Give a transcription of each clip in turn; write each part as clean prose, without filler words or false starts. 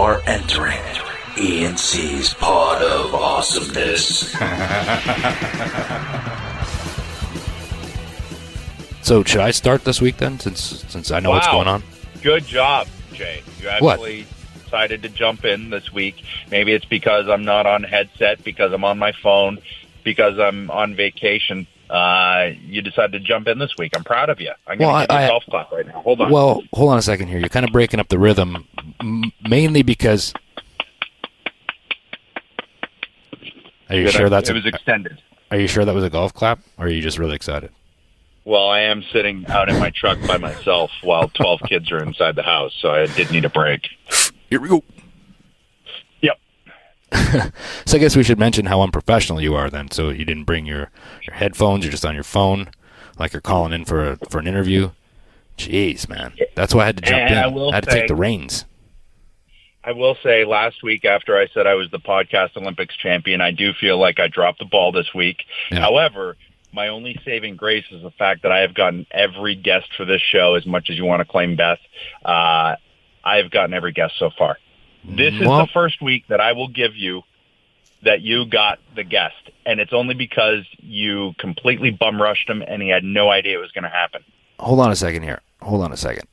are entering E&C's Pod of Awesomeness. So should I start this week then, since I know what's going on? Good job, Jay. You actually decided to jump in this week. Maybe it's because I'm not on headset, because I'm on my phone, because I'm on vacation. You decided to jump in this week. I'm proud of you. I'm going to give you a golf clap right now. Hold on. Well, hold on a second here. You're kind of breaking up the rhythm, mainly because... Are you sure that's... It was extended. Are you sure that was a golf clap, or are you just really excited? Well, I am sitting out in my truck by myself while 12 kids are inside the house, so I did need a break. Here we go. Yep. So I guess we should mention how unprofessional you are then. So you didn't bring your headphones, you're just on your phone, like you're calling in for an interview. Jeez, man. That's why I had to jump in. I had to take the reins. I will say last week after I said I was the Podcast Olympics champion, I do feel like I dropped the ball this week. Yeah. However, my only saving grace is the fact that I have gotten every guest for this show, as much as you want to claim Beth. I have gotten every guest so far. This is the first week that I will give you that you got the guest, and it's only because you completely bum rushed him and he had no idea it was going to happen. Hold on a second here. Hold on a second.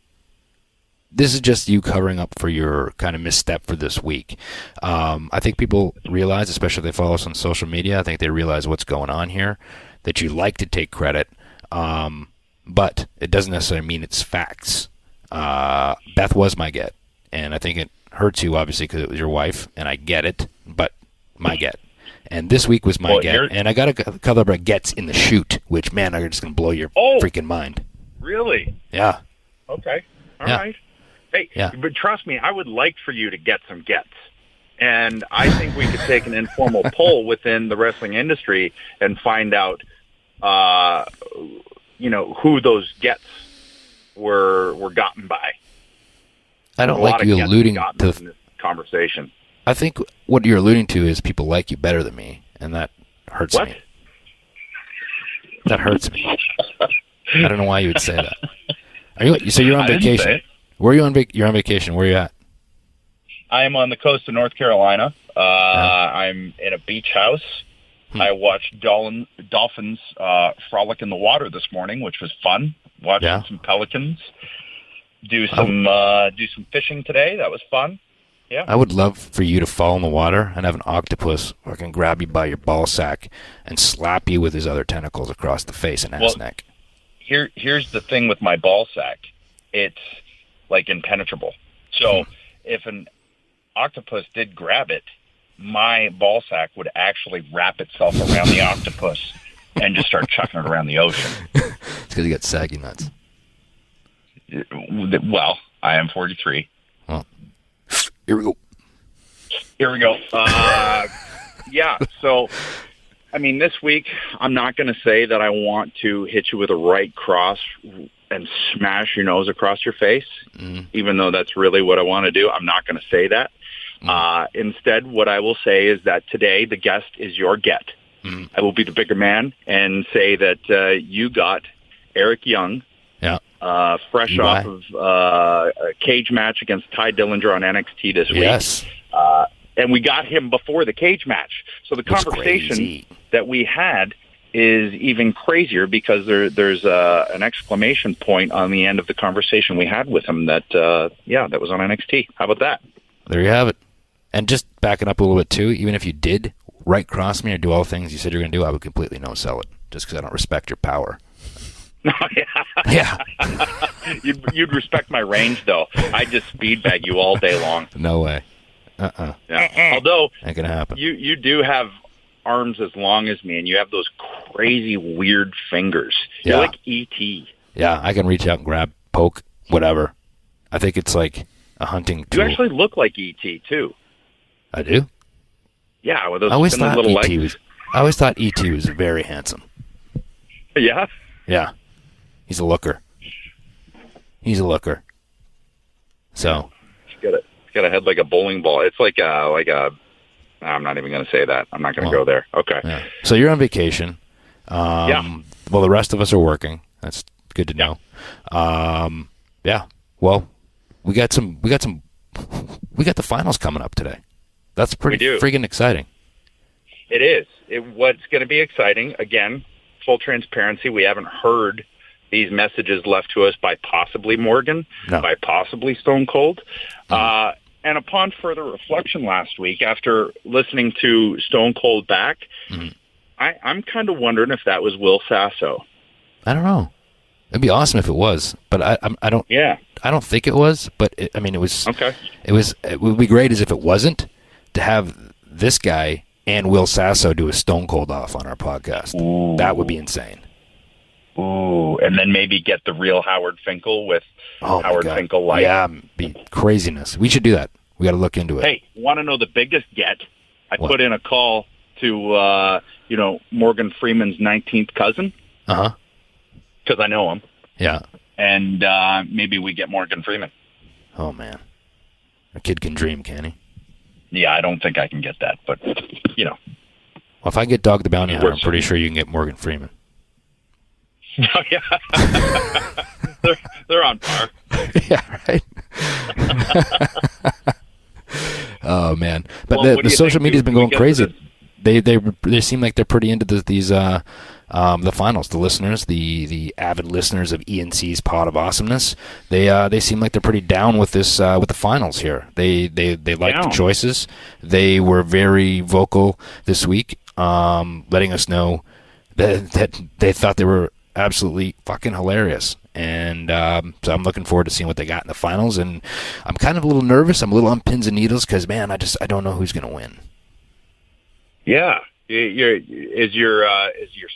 This is just you covering up for your kind of misstep for this week. I think people realize, especially if they follow us on social media, I think they realize what's going on here, that you like to take credit, but it doesn't necessarily mean it's facts. Beth was my get, and I think it hurts you, obviously, because it was your wife, and I get it, but my get. And this week was my get, and I got a couple of gets in the shoot, which, man, are just going to blow your freaking mind. Really? Yeah. Okay. All right. Hey, but trust me, I would like for you to get some gets. And I think we could take an informal poll within the wrestling industry and find out, who those gets were gotten by. I don't like you alluding to this conversation. I think what you're alluding to is people like you better than me, and that hurts me. That hurts me. I don't know why you would say that. So you're on vacation. Where are you on You're on vacation. Where are you at? I am on the coast of North Carolina. I'm in a beach house. I watched dolphins frolic in the water this morning, which was fun. Watching some pelicans. Do some fishing today. That was fun. Yeah. I would love for you to fall in the water and have an octopus fucking grab you by your ball sack and slap you with his other tentacles across the face and ass neck. Here's the thing with my ball sack. It's like impenetrable. So if an octopus did grab it, my ball sack would actually wrap itself around the octopus and just start chucking it around the ocean. It's because you got saggy nuts. Well, I am 43. Well, here we go. So, I mean, this week, I'm not going to say that I want to hit you with a right cross and smash your nose across your face, even though that's really what I want to do. I'm not going to say that. Instead, what I will say is that today the guest is your get. I will be the bigger man and say that you got Eric Young, fresh off of a cage match against Tye Dillinger on NXT this week. Yes. And we got him before the cage match. So the conversation that we had is even crazier because there's an exclamation point on the end of the conversation we had with him that was on NXT. How about that? There you have it. And just backing up a little bit, too, even if you did right cross me or do all the things you said you're going to do, I would completely no-sell it just because I don't respect your power. Yeah. You'd respect my range, though. I'd just speed bag you all day long. No way. Yeah. Although, ain't going to happen. You do have arms as long as me, and you have those crazy, weird fingers. You're like E.T. Yeah, I can reach out and grab, poke, whatever. I think it's like a hunting tool. You actually look like E.T., too. I do? Yeah, with those little legs. I always thought E.T. was very handsome. Yeah? Yeah. He's a looker. So. He's got a head like a bowling ball. It's like a I'm not even going to say that. I'm not going to go there. Okay. Yeah. So you're on vacation. Well, the rest of us are working. That's good to know. Yeah. Well, we got some we got the finals coming up today. That's pretty freaking exciting. It is. What's going to be exciting, again, full transparency, we haven't heard these messages left to us by possibly Morgan, by possibly Stone Cold. And upon further reflection last week, after listening to Stone Cold back, I'm kind of wondering if that was Will Sasso. I don't know. It'd be awesome if it was, but I don't. Yeah. I don't think it was, but it was. Okay. It would be great as if it wasn't, to have this guy and Will Sasso do a Stone Cold off on our podcast. Ooh. That would be insane. Ooh, and then maybe get the real Howard Finkel with Howard Finkel Light. Yeah, be craziness. We should do that. We got to look into it. Hey, want to know the biggest get? I put in a call to Morgan Freeman's 19th cousin. Because I know him. Yeah. And maybe we get Morgan Freeman. Oh man, a kid can dream, can he? Yeah, I don't think I can get that, but Well, if I get Dog the Bounty Hunter, I'm pretty sure you can get Morgan Freeman. Oh, yeah. they're on par. Yeah, right. Oh man, but the social media's been going crazy. They seem like they're pretty into these the finals. The listeners, the avid listeners of E&C's Pod of Awesomeness, they seem like they're pretty down with this with the finals here. They like the choices. They were very vocal this week, letting us know that they thought they were absolutely fucking hilarious. And so I'm looking forward to seeing what they got in the finals. And I'm kind of a little nervous. I'm a little on pins and needles because, man, I don't know who's going to win. Yeah. Is your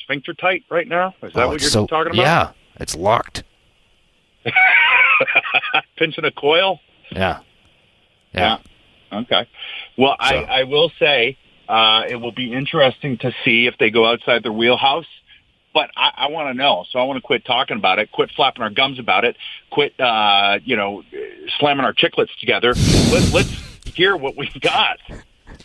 sphincter tight right now? Is that what you're talking about? Yeah, it's locked. Pinching a coil? Yeah. Okay. Well, I will say it will be interesting to see if they go outside their wheelhouse. But I want to know, so I want to quit talking about it, quit flapping our gums about it, quit slamming our chiclets together. Let's hear what we've got.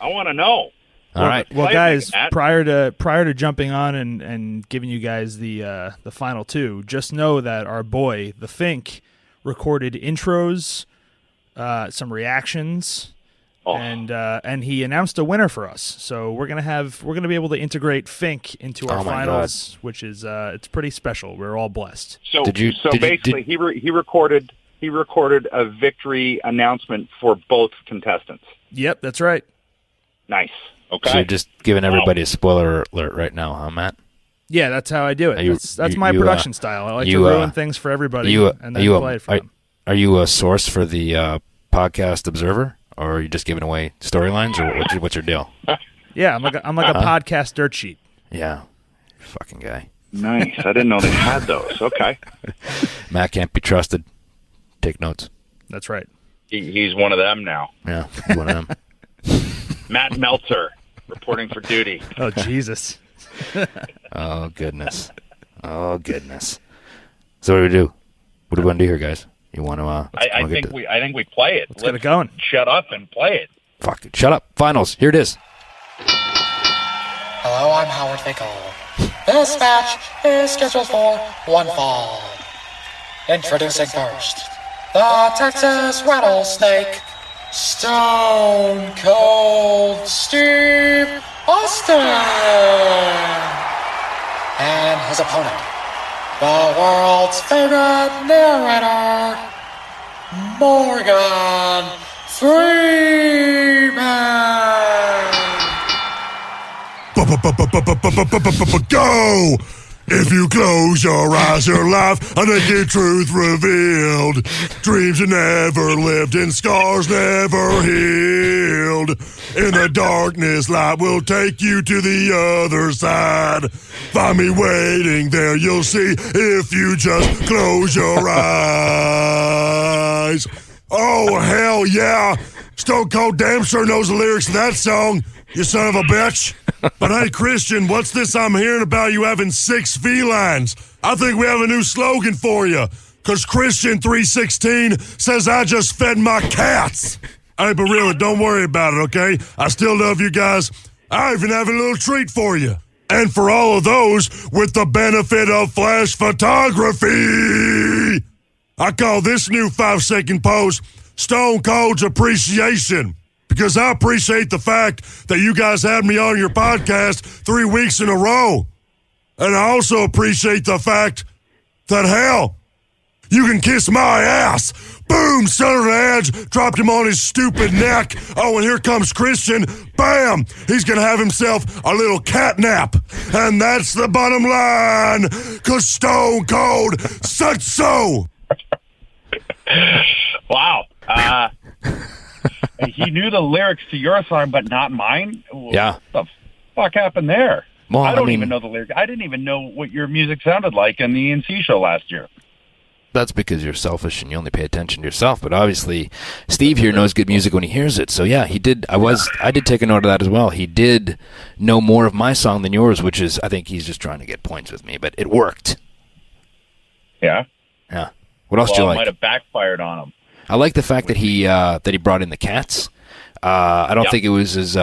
I want to know. All right. Well, guys, prior to jumping on and giving you guys the final two, just know that our boy, the Fink, recorded intros, some reactions, and he announced a winner for us. So we're gonna be able to integrate Fink into our finals, which is it's pretty special. We're all blessed. So basically, he recorded a victory announcement for both contestants. Yep, that's right. Nice. Okay. So you're just giving everybody a spoiler alert right now, huh, Matt? Yeah, that's how I do it. That's my production style. I like to ruin things for everybody and then play it for them. Are you a source for the Podcast Observer, or are you just giving away storylines, or what's your deal? Yeah, I'm like a podcast dirt sheet. Yeah, fucking guy. Nice. I didn't know they had those. Okay. Matt can't be trusted. Take notes. That's right. He's one of them now. Yeah, he's one of them. Matt Meltzer, reporting for duty. Oh, Jesus. Oh, goodness. So what do we do? What do we want to do here, guys? You want to? I think we play it. Let's get it going. Shut up and play it. Fuck it. Shut up. Finals. Here it is. Hello, I'm Howard Finkel. This match is scheduled for one fall. Introducing first, the Texas Rattlesnake, Stone Cold Steve Austin, and his opponent, the world's favorite narrator, Morgan Freeman. Go! If you close your eyes, your life, a naked truth revealed. Dreams you never lived and scars never healed. In the darkness, light will take you to the other side. Find me waiting there, you'll see if you just close your eyes. Oh, hell yeah! Stone Cold damn sure knows the lyrics to that song, you son of a bitch. But hey, Christian, what's this I'm hearing about you having 6 felines? I think we have a new slogan for you, because Christian 316 says I just fed my cats. Hey, but really, don't worry about it, okay? I still love you guys. I even have a little treat for you. And for all of those with the benefit of flash photography, I call this new 5-second pose Stone Cold's Appreciation, because I appreciate the fact that you guys had me on your podcast 3 weeks in a row. And I also appreciate the fact that, hell, you can kiss my ass. Boom, son of the edge, dropped him on his stupid neck. Oh, and here comes Christian. Bam, he's going to have himself a little cat nap. And that's the bottom line, because Stone Cold said so. Wow. He knew the lyrics to your song, but not mine? Yeah. What the fuck happened there? Well, I don't even know the lyrics. I didn't even know what your music sounded like in the E&C show last year. That's because you're selfish and you only pay attention to yourself. But obviously, Steve here knows good music when he hears it. So yeah, he did. I did take a note of that as well. He did know more of my song than yours, which is, I think he's just trying to get points with me. But it worked. Yeah. Yeah. What else do you like? It might have backfired on him. I like the fact that he brought in the cats. I don't think it was as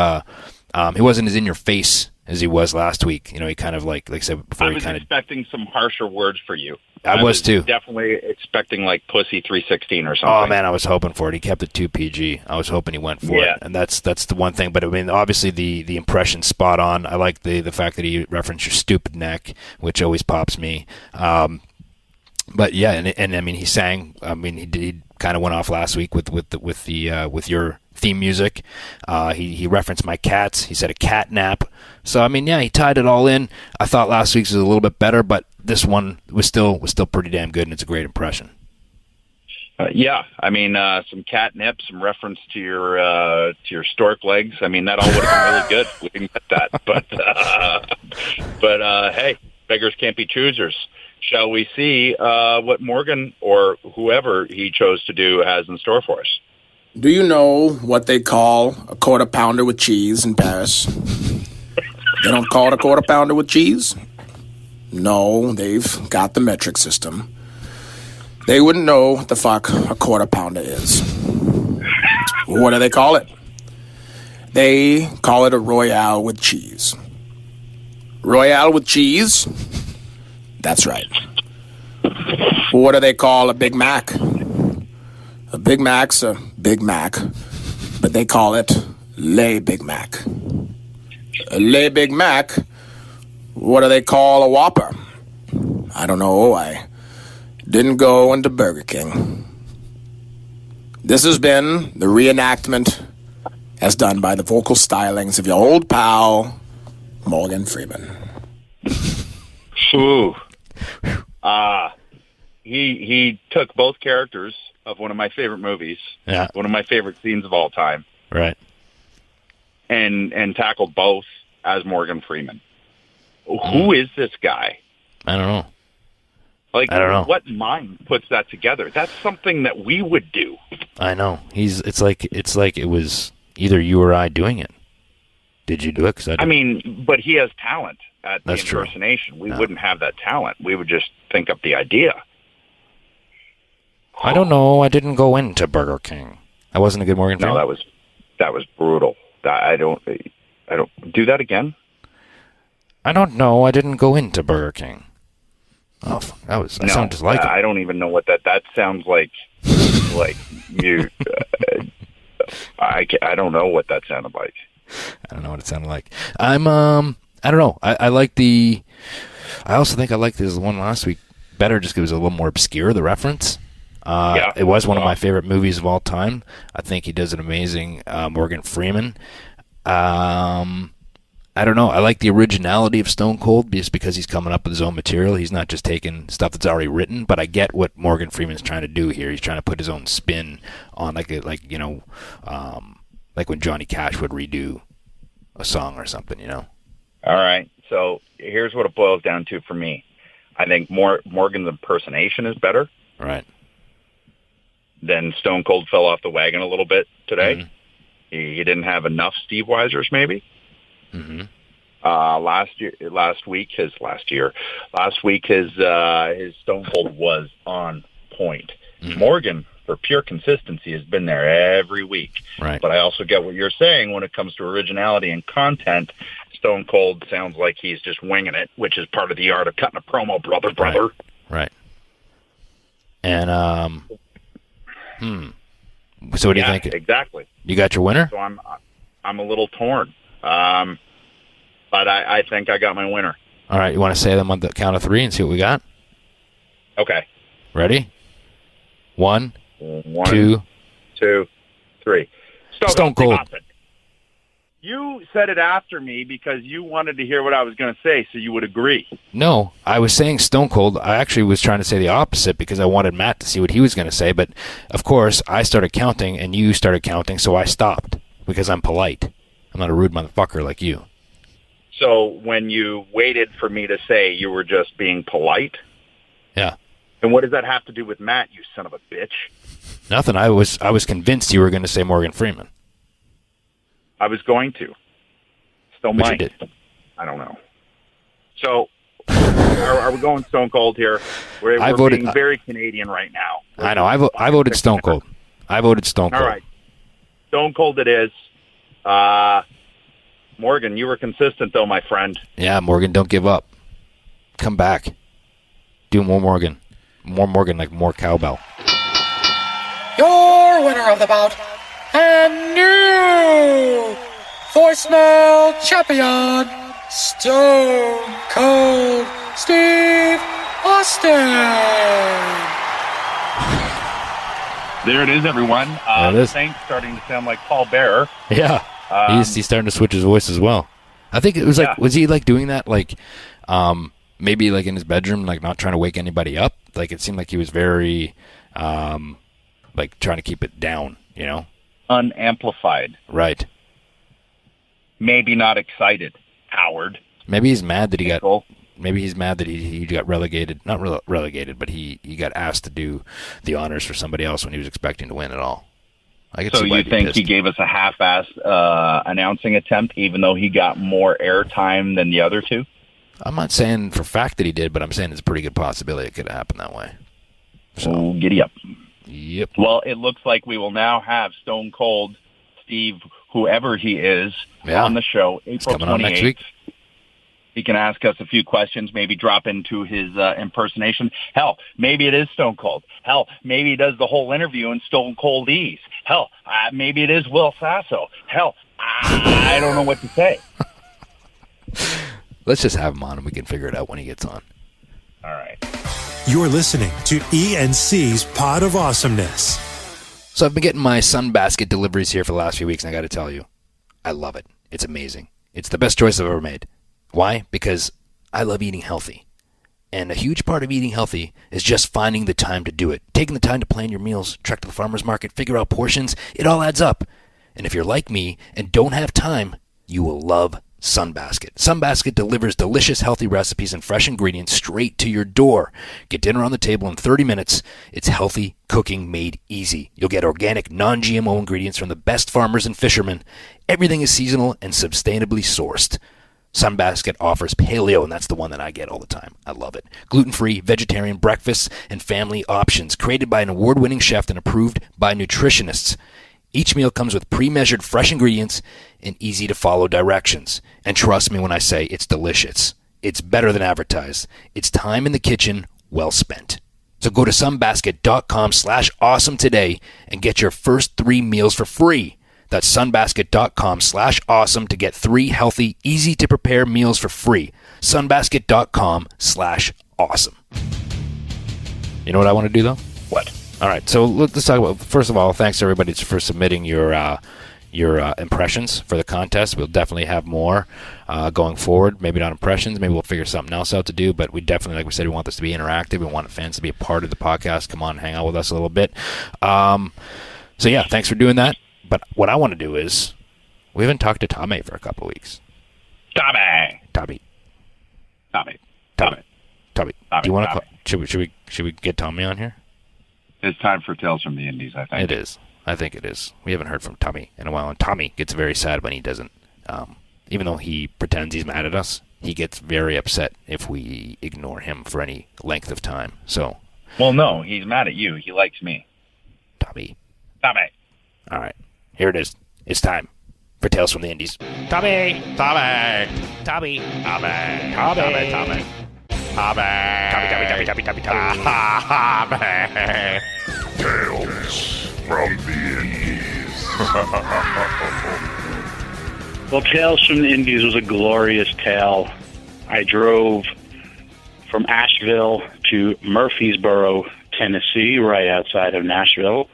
he wasn't as in your face as he was last week. You know, he kind of like I said before. I was expecting some harsher words for you. I was too. Definitely expecting like Pussy 316 or something. Oh man, I was hoping for it. He kept it too PG. I was hoping he went for it, and that's the one thing. But I mean, obviously the impression's spot on. I like the fact that he referenced your stupid neck, which always pops me. But yeah, and I mean, he sang. I mean, he kind of went off last week with your theme music. He referenced my cats. He said a cat nap. So I mean, yeah, he tied it all in. I thought last week's was a little bit better, but this one was still pretty damn good, and it's a great impression. Yeah, I mean, some catnip, some reference to your stork legs. I mean, that all would have been really good. We didn't get that, but hey, beggars can't be choosers. Shall we see what Morgan or whoever he chose to do has in store for us? Do you know what they call a quarter pounder with cheese in Paris? They don't call it a quarter pounder with cheese? No, they've got the metric system. They wouldn't know what the fuck a quarter pounder is. What do they call it? They call it a Royale with cheese. Royale with cheese? That's right. What do they call a Big Mac? A Big Mac's a Big Mac, but they call it Le Big Mac. A Le Big Mac? What do they call a Whopper? I don't know. I didn't go into Burger King. This has been the reenactment as done by the vocal stylings of your old pal, Morgan Freeman. Ooh. He took both characters of one of my favorite movies, one of my favorite scenes of all time, right, and tackled both as Morgan Freeman. Who is this guy? I don't know. Like, I don't know. What mind puts that together? That's something that we would do. I know. It's like it was either you or I doing it. Did you do it? 'Cause I mean, but he has talent at the That's true. impersonation. We wouldn't have that talent. We would just think up the idea. I don't know. I didn't go into Burger King. That wasn't a good Morgan Freeman? No, that was brutal. I don't do that again. I don't know. I didn't go into Burger King. Oh, I sound just like it. I don't even know what that sounds like. Like you, I don't know what that sounded like. I don't know what it sounded like. I don't know. I like the. I also think I liked this one last week better, just because it was a little more obscure. The reference. It was one of my favorite movies of all time. I think he does an amazing Morgan Freeman. I don't know. I like the originality of Stone Cold just because he's coming up with his own material. He's not just taking stuff that's already written. But I get what Morgan Freeman's trying to do here. He's trying to put his own spin on, like when Johnny Cash would redo a song or something. You know. All right. So here's what it boils down to for me. I think Morgan's impersonation is better. Right. Then Stone Cold fell off the wagon a little bit today. Mm-hmm. He didn't have enough Steve Weisers, maybe. Mm-hmm. Last week his Stone Cold was on point. Mm-hmm. Morgan, for pure consistency, has been there every week. Right. But I also get what you're saying when it comes to originality and content. Stone Cold sounds like he's just winging it, which is part of the art of cutting a promo, brother. Right. And so what do you think? Exactly. You got your winner? So I'm a little torn. But I think I got my winner. All right, you want to say them on the count of 3 and see what we got? Okay. Ready? 1, 2, 3. Stone Cold. Austin. You said it after me because you wanted to hear what I was going to say, so you would agree. No, I was saying Stone Cold. I actually was trying to say the opposite because I wanted Matt to see what he was going to say. But, of course, I started counting and you started counting, so I stopped because I'm polite. I'm not a rude motherfucker like you. So when you waited for me to say, you were just being polite? Yeah. And what does that have to do with Matt, you son of a bitch? Nothing. I was convinced you were going to say Morgan Freeman. I was going to. Still But might. you did. I don't know. So, are we going Stone Cold here? We're voted- being very Canadian right now. I know. I voted Stone Cold. I voted Stone Cold. All right. Stone Cold it is. Morgan, you were consistent, though, my friend. Yeah, Morgan, don't give up. Come back. Do more Morgan. More Morgan, like more cowbell. Your winner of the bout and new voicemail champion, Stone Cold Steve Austin. There it is, everyone. There it is. Saint's starting to sound like Paul Bearer. Yeah. He's starting to switch his voice as well. I think it was like, was he like doing that like maybe like in his bedroom, like not trying to wake anybody up? Like it seemed like he was very like trying to keep it down, you know? Unamplified. Right. Maybe not excited. Howard. Maybe he's mad that he got. Nickel. Maybe he's mad that he got relegated. Not relegated, but he got asked to do the honors for somebody else when he was expecting to win it all. I could So see why you he'd be think pissed. he gave us a half-assed announcing attempt, even though he got more airtime than the other two? I'm not saying for fact that he did, but I'm saying it's a pretty good possibility it could have happened that way. So giddy up. Yep. Well, it looks like we will now have Stone Cold Steve, whoever he is, on the show April coming on 28th. next week. He can ask us a few questions, maybe drop into his impersonation. Hell, maybe it is Stone Cold. Hell, maybe he does the whole interview in Stone Cold Ease. Hell, maybe it is Will Sasso. Hell, I don't know what to say. Let's just have him on and we can figure it out when he gets on. All right. You're listening to E&C's Pod of Awesomeness. So I've been getting my Sunbasket deliveries here for the last few weeks, and I got to tell you, I love it. It's amazing. It's the best choice I've ever made. Why? Because I love eating healthy. And a huge part of eating healthy is just finding the time to do it. Taking the time to plan your meals, trek to the farmer's market, figure out portions, it all adds up. And if you're like me and don't have time, you will love Sunbasket. Sunbasket delivers delicious, healthy recipes and fresh ingredients straight to your door. Get dinner on the table in 30 minutes. It's healthy cooking made easy. You'll get organic, non-GMO ingredients from the best farmers and fishermen. Everything is seasonal and sustainably sourced. Sunbasket offers paleo, and that's the one that I get all the time. I love it. Gluten-free, vegetarian breakfasts and family options created by an award-winning chef and approved by nutritionists. Each meal comes with pre-measured fresh ingredients and easy-to-follow directions. And trust me when I say it's delicious. It's better than advertised. It's time in the kitchen well spent. So go to sunbasket.com/awesome today and get your first 3 meals for free. That's sunbasket.com/awesome to get 3 healthy, easy-to-prepare meals for free. Sunbasket.com/awesome. You know what I want to do, though? What? All right, so let's talk about, first of all, thanks everybody for submitting your impressions for the contest. We'll definitely have more going forward. Maybe not impressions. Maybe we'll figure something else out to do, but we definitely, like we said, we want this to be interactive. We want fans to be a part of the podcast. Come on, hang out with us a little bit. So, yeah, thanks for doing that. But what I want to do is, we haven't talked to Tommy for a couple of weeks. Tommy. Tommy. Tommy. Do you want to Tommy. call? Should we get Tommy on here? It's time for Tales from the Indies, I think. It is. I think it is. We haven't heard from Tommy in a while, and Tommy gets very sad when he doesn't. Even though he pretends he's mad at us, he gets very upset if we ignore him for any length of time. So. Well, no, he's mad at you. He likes me. Tommy. All right. Here it is. It's time for Tales from the Indies. Tommy. Tales from the Indies. Well, Tales from the Indies was a glorious tale. I drove from Asheville to Murfreesboro, Tennessee, right outside of Nashville.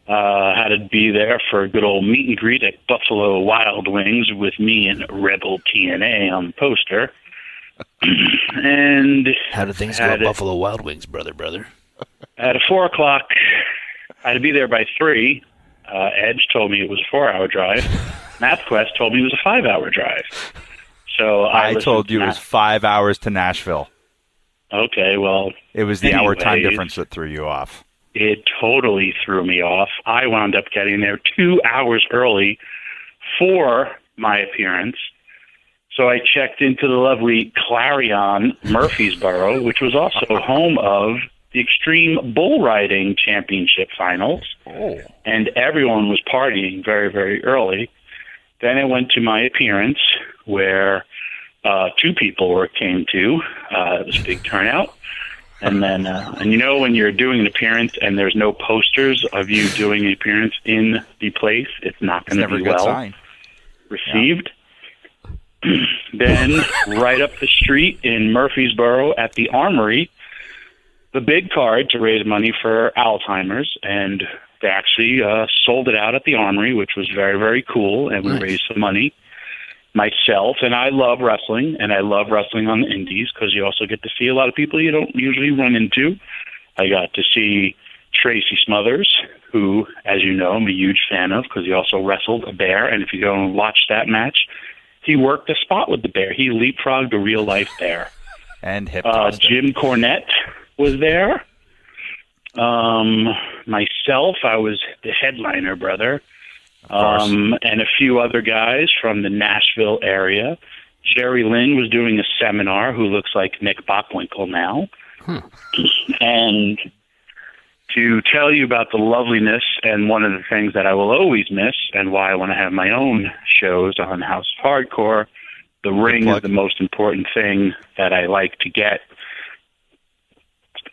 Had to be there for a good old meet and greet at Buffalo Wild Wings with me and Rebel TNA on the poster. And how do things go at Buffalo Wild Wings, brother? At 4 o'clock, I had to be there by 3. Edge told me it was a 4-hour drive. MathQuest told me it was a 5-hour drive. So I told you it was 5 hours to Nashville. Okay, well... It was the hour time difference that threw you off. It totally threw me off. I wound up getting there 2 hours early for my appearance. So I checked into the lovely Clarion, Murfreesboro, which was also home of the Extreme Bull Riding Championship Finals. Oh. And everyone was partying very, very early. Then I went to my appearance where 2 people came to. It was a big turnout. And then, and you know when you're doing an appearance and there's no posters of you doing an appearance in the place, it's not going to be well received. Yeah. Then right up the street in Murfreesboro at the Armory, the big card to raise money for Alzheimer's, and they actually sold it out at the Armory, which was very, very cool, and we raised some money. Myself, and I love wrestling, and I love wrestling on the indies because you also get to see a lot of people you don't usually run into. I got to see Tracy Smothers, who, as you know, I'm a huge fan of because he also wrestled a bear, and if you go and watch that match, he worked a spot with the bear. He leapfrogged a real-life bear. And hip Jim Cornette was there. Myself, I was the headliner, brother. And a few other guys from the Nashville area. Jerry Lynn was doing a seminar, who looks like Nick Bockwinkel now. And to tell you about the loveliness and one of the things that I will always miss and why I want to have my own shows on House of Hardcore, the ring is the most important thing that I like to get.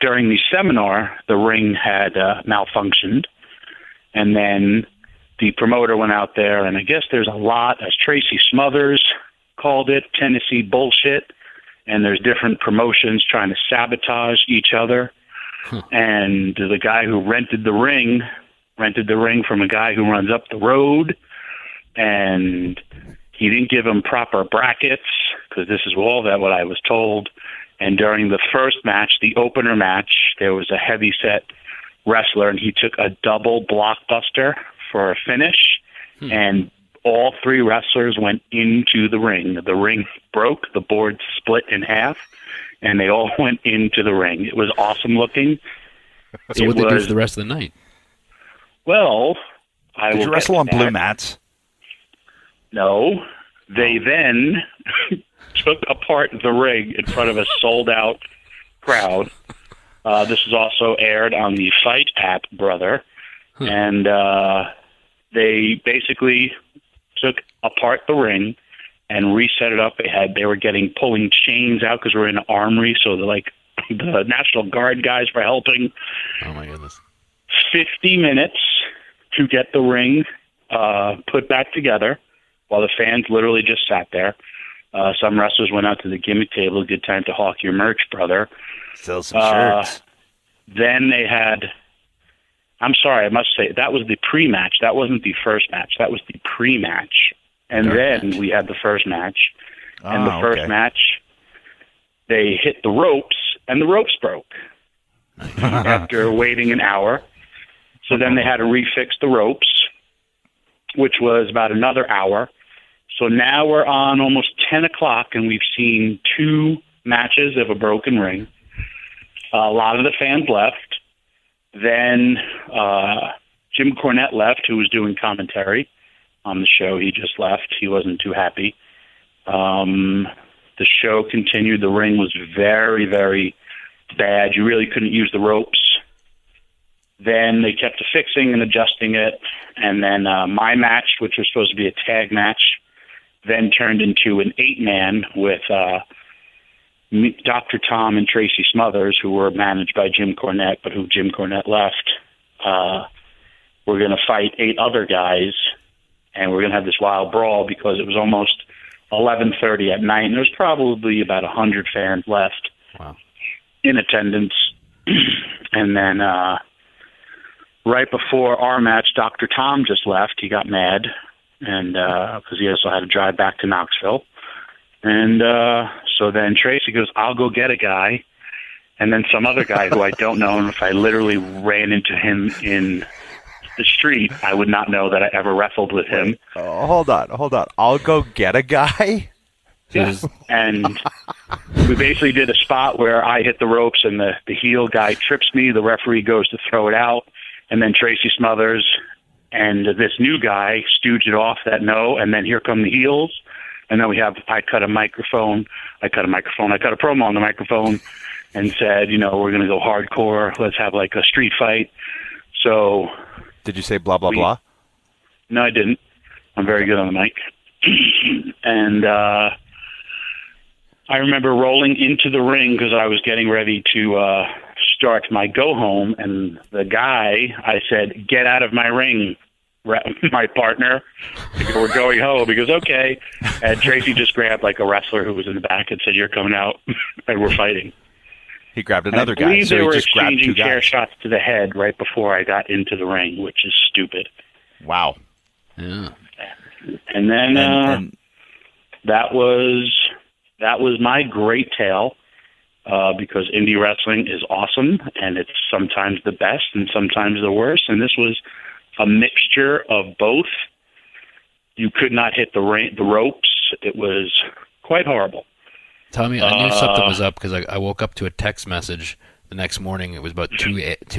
During the seminar, the ring had malfunctioned, and then the promoter went out there, and I guess there's a lot, as Tracy Smothers called it, Tennessee bullshit, and there's different promotions trying to sabotage each other. And the guy who rented the ring from a guy who runs up the road, and he didn't give him proper brackets, because this is all that what I was told. And during the first match, the opener match, there was a heavy-set wrestler, and he took a double blockbuster for a finish, and all 3 wrestlers went into the ring. The ring broke, the board split in half, and they all went into the ring. It was awesome looking. So what did they do for the rest of the night? Well, did you wrestle on blue mats? No. They then took apart the ring in front of a sold-out crowd. This was also aired on the Fight app, brother. And they basically took apart the ring and reset it up. They were pulling chains out because we're in an armory, so the National Guard guys were helping. Oh my goodness! 50 minutes to get the ring put back together, while the fans literally just sat there. Some wrestlers went out to the gimmick table. Good time to hawk your merch, brother. Sell some shirts. Then they had. I'm sorry, I must say, that was the pre-match. That wasn't the first match. That was the pre-match. And then we had the first match. And the first match, they hit the ropes, and the ropes broke after waiting an hour. So then they had to refix the ropes, which was about another hour. So now we're on almost 10 o'clock, and we've seen 2 matches of a broken ring. A lot of the fans left. Then Jim Cornette left, who was doing commentary on the show. He just left. He wasn't too happy. The show continued. The ring was very, very bad. You really couldn't use the ropes. Then they kept fixing and adjusting it. And then my match, which was supposed to be a tag match, then turned into an 8-man with Dr. Tom and Tracy Smothers, who were managed by Jim Cornette, but who Jim Cornette left, were going to fight 8 other guys, and we're going to have this wild brawl because it was almost 11:30 at night, and there was probably about 100 fans left in attendance. And then right before our match, Dr. Tom just left. He got mad, and because he also had to drive back to Knoxville. And so then Tracy goes, I'll go get a guy. And then some other guy who I don't know, and if I literally ran into him in the street, I would not know that I ever wrestled with him. Hold on. I'll go get a guy? Yeah. And we basically did a spot where I hit the ropes and the heel guy trips me. The referee goes to throw it out. And then Tracy Smothers and this new guy stooge it off that no. And then here come the heels. And then I cut a promo on the microphone and said, we're going to go hardcore. Let's have like a street fight. So. Did you say blah, blah, blah? No, I didn't. I'm very good on the mic. And I remember rolling into the ring because I was getting ready to start my go home. And the guy, I said, get out of my ring, my partner. We're going home. He goes, okay. And Tracy just grabbed like a wrestler who was in the back and said, you're coming out and we're fighting. He grabbed another guy. I believe So they he were just grabbed 2 exchanging guys. chair shots to the head right before I got into the ring, which is stupid. Wow. Yeah. And then And that was my great tale because indie wrestling is awesome, and it's sometimes the best and sometimes the worst. And this was a mixture of both. You could not hit the ropes. It was quite horrible. Tommy, I knew something was up because I woke up to a text message the next morning. It was about 2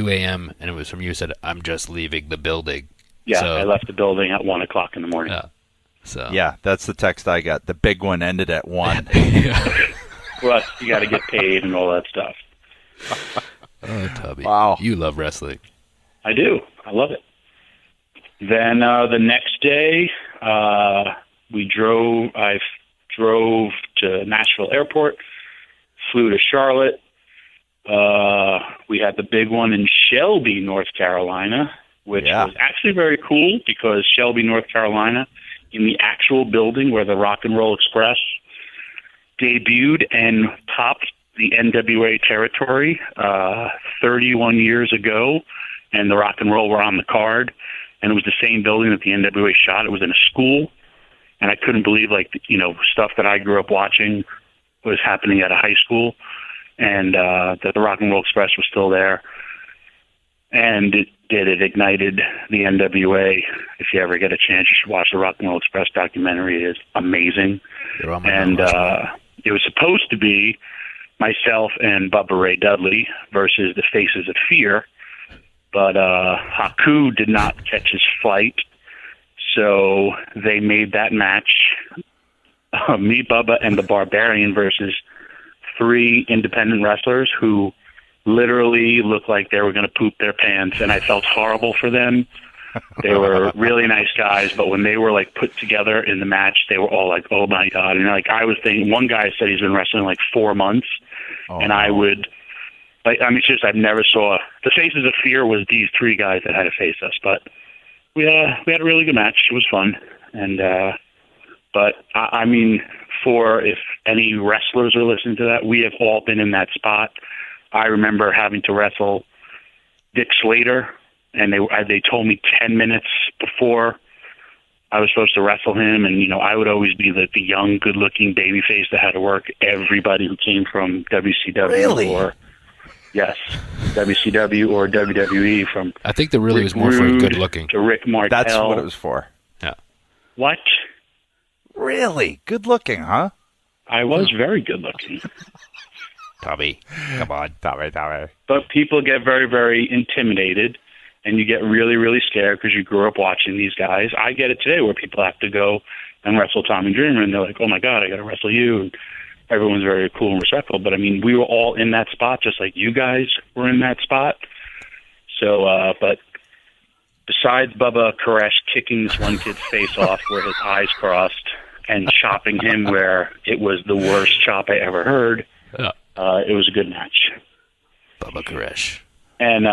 a.m., and it was from you. It said, I'm just leaving the building. Yeah, So, I left the building at 1 o'clock in the morning. Yeah. So. Yeah, that's the text I got. The big one ended at 1. Plus, you got to get paid and all that stuff. Oh, Tubby. Wow. You love wrestling. I do. I love it. Then the next day, I drove to Nashville Airport, flew to Charlotte. We had the big one in Shelby, North Carolina, which was actually very cool because Shelby, North Carolina, in the actual building where the Rock and Roll Express debuted and topped the NWA territory 31 years ago, and the Rock and Roll were on the card, and it was the same building that the NWA shot. It was in a school, and I couldn't believe, stuff that I grew up watching was happening at a high school, and that the Rock and Roll Express was still there. And it ignited the NWA. If you ever get a chance, you should watch the Rock and Roll Express documentary. It is amazing. And it was supposed to be myself and Bubba Ray Dudley versus the Faces of Fear, but Haku did not catch his flight, so they made that match me, Bubba, and the Barbarian versus 3 independent wrestlers who literally looked like they were going to poop their pants, and I felt horrible for them. They were really nice guys, but when they were put together in the match, they were all like, "Oh my god!" And I was thinking, one guy said he's been wrestling 4 months, and I would, it's just I've never saw the Faces of Fear was these 3 guys that had to face us, but we had a really good match. It was fun, and but for if any wrestlers are listening to that, we have all been in that spot. I remember having to wrestle Dick Slater, and they told me 10 minutes before I was supposed to wrestle him, and I would always be the young, good-looking babyface that had to work everybody who came from WCW or WCW or WWE. From I think the really Rick was more for Rude good-looking to Rick Martel. That's what it was for. Yeah. What? Really? Good looking, huh? I was very good-looking. Tubby, come on, Tubby. But people get very, very intimidated, and you get really, really scared because you grew up watching these guys. I get it today where people have to go and wrestle Tommy Dreamer, and they're like, "Oh my God, I got to wrestle you!" And everyone's very cool and respectful. But we were all in that spot, just like you guys were in that spot. So, but besides Bubba Koresh kicking this one kid's face off where his eyes crossed and chopping him where it was the worst chop I ever heard, It was a good match. Bubba Koresh. And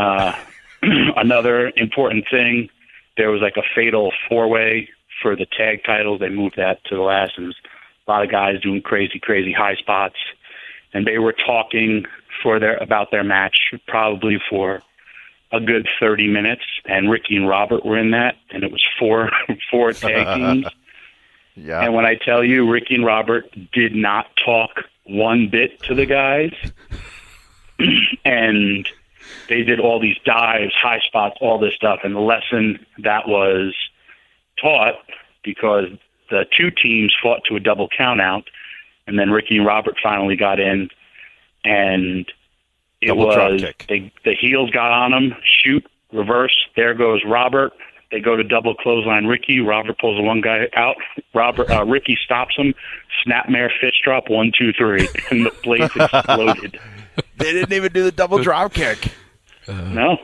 another important thing, there was like a fatal four-way for the tag titles. They moved that to the last. There was a lot of guys doing crazy, crazy high spots. And they were talking about their match probably for a good 30 minutes. And Ricky and Robert were in that. And it was four tag teams. Yeah. And when I tell you, Ricky and Robert did not talk one bit to the guys. And they did all these dives, high spots, all this stuff. And the lesson that was taught, because the two teams fought to a double count out, and then Ricky and Robert finally got in, and it Double was drop kick. the heels got on them, shoot, reverse, there goes Robert. They go to double clothesline Ricky. Robert pulls the one guy out. Ricky stops him. Snapmare fist drop, 1, 2, 3, and the place exploded. They didn't even do the double drop kick. No,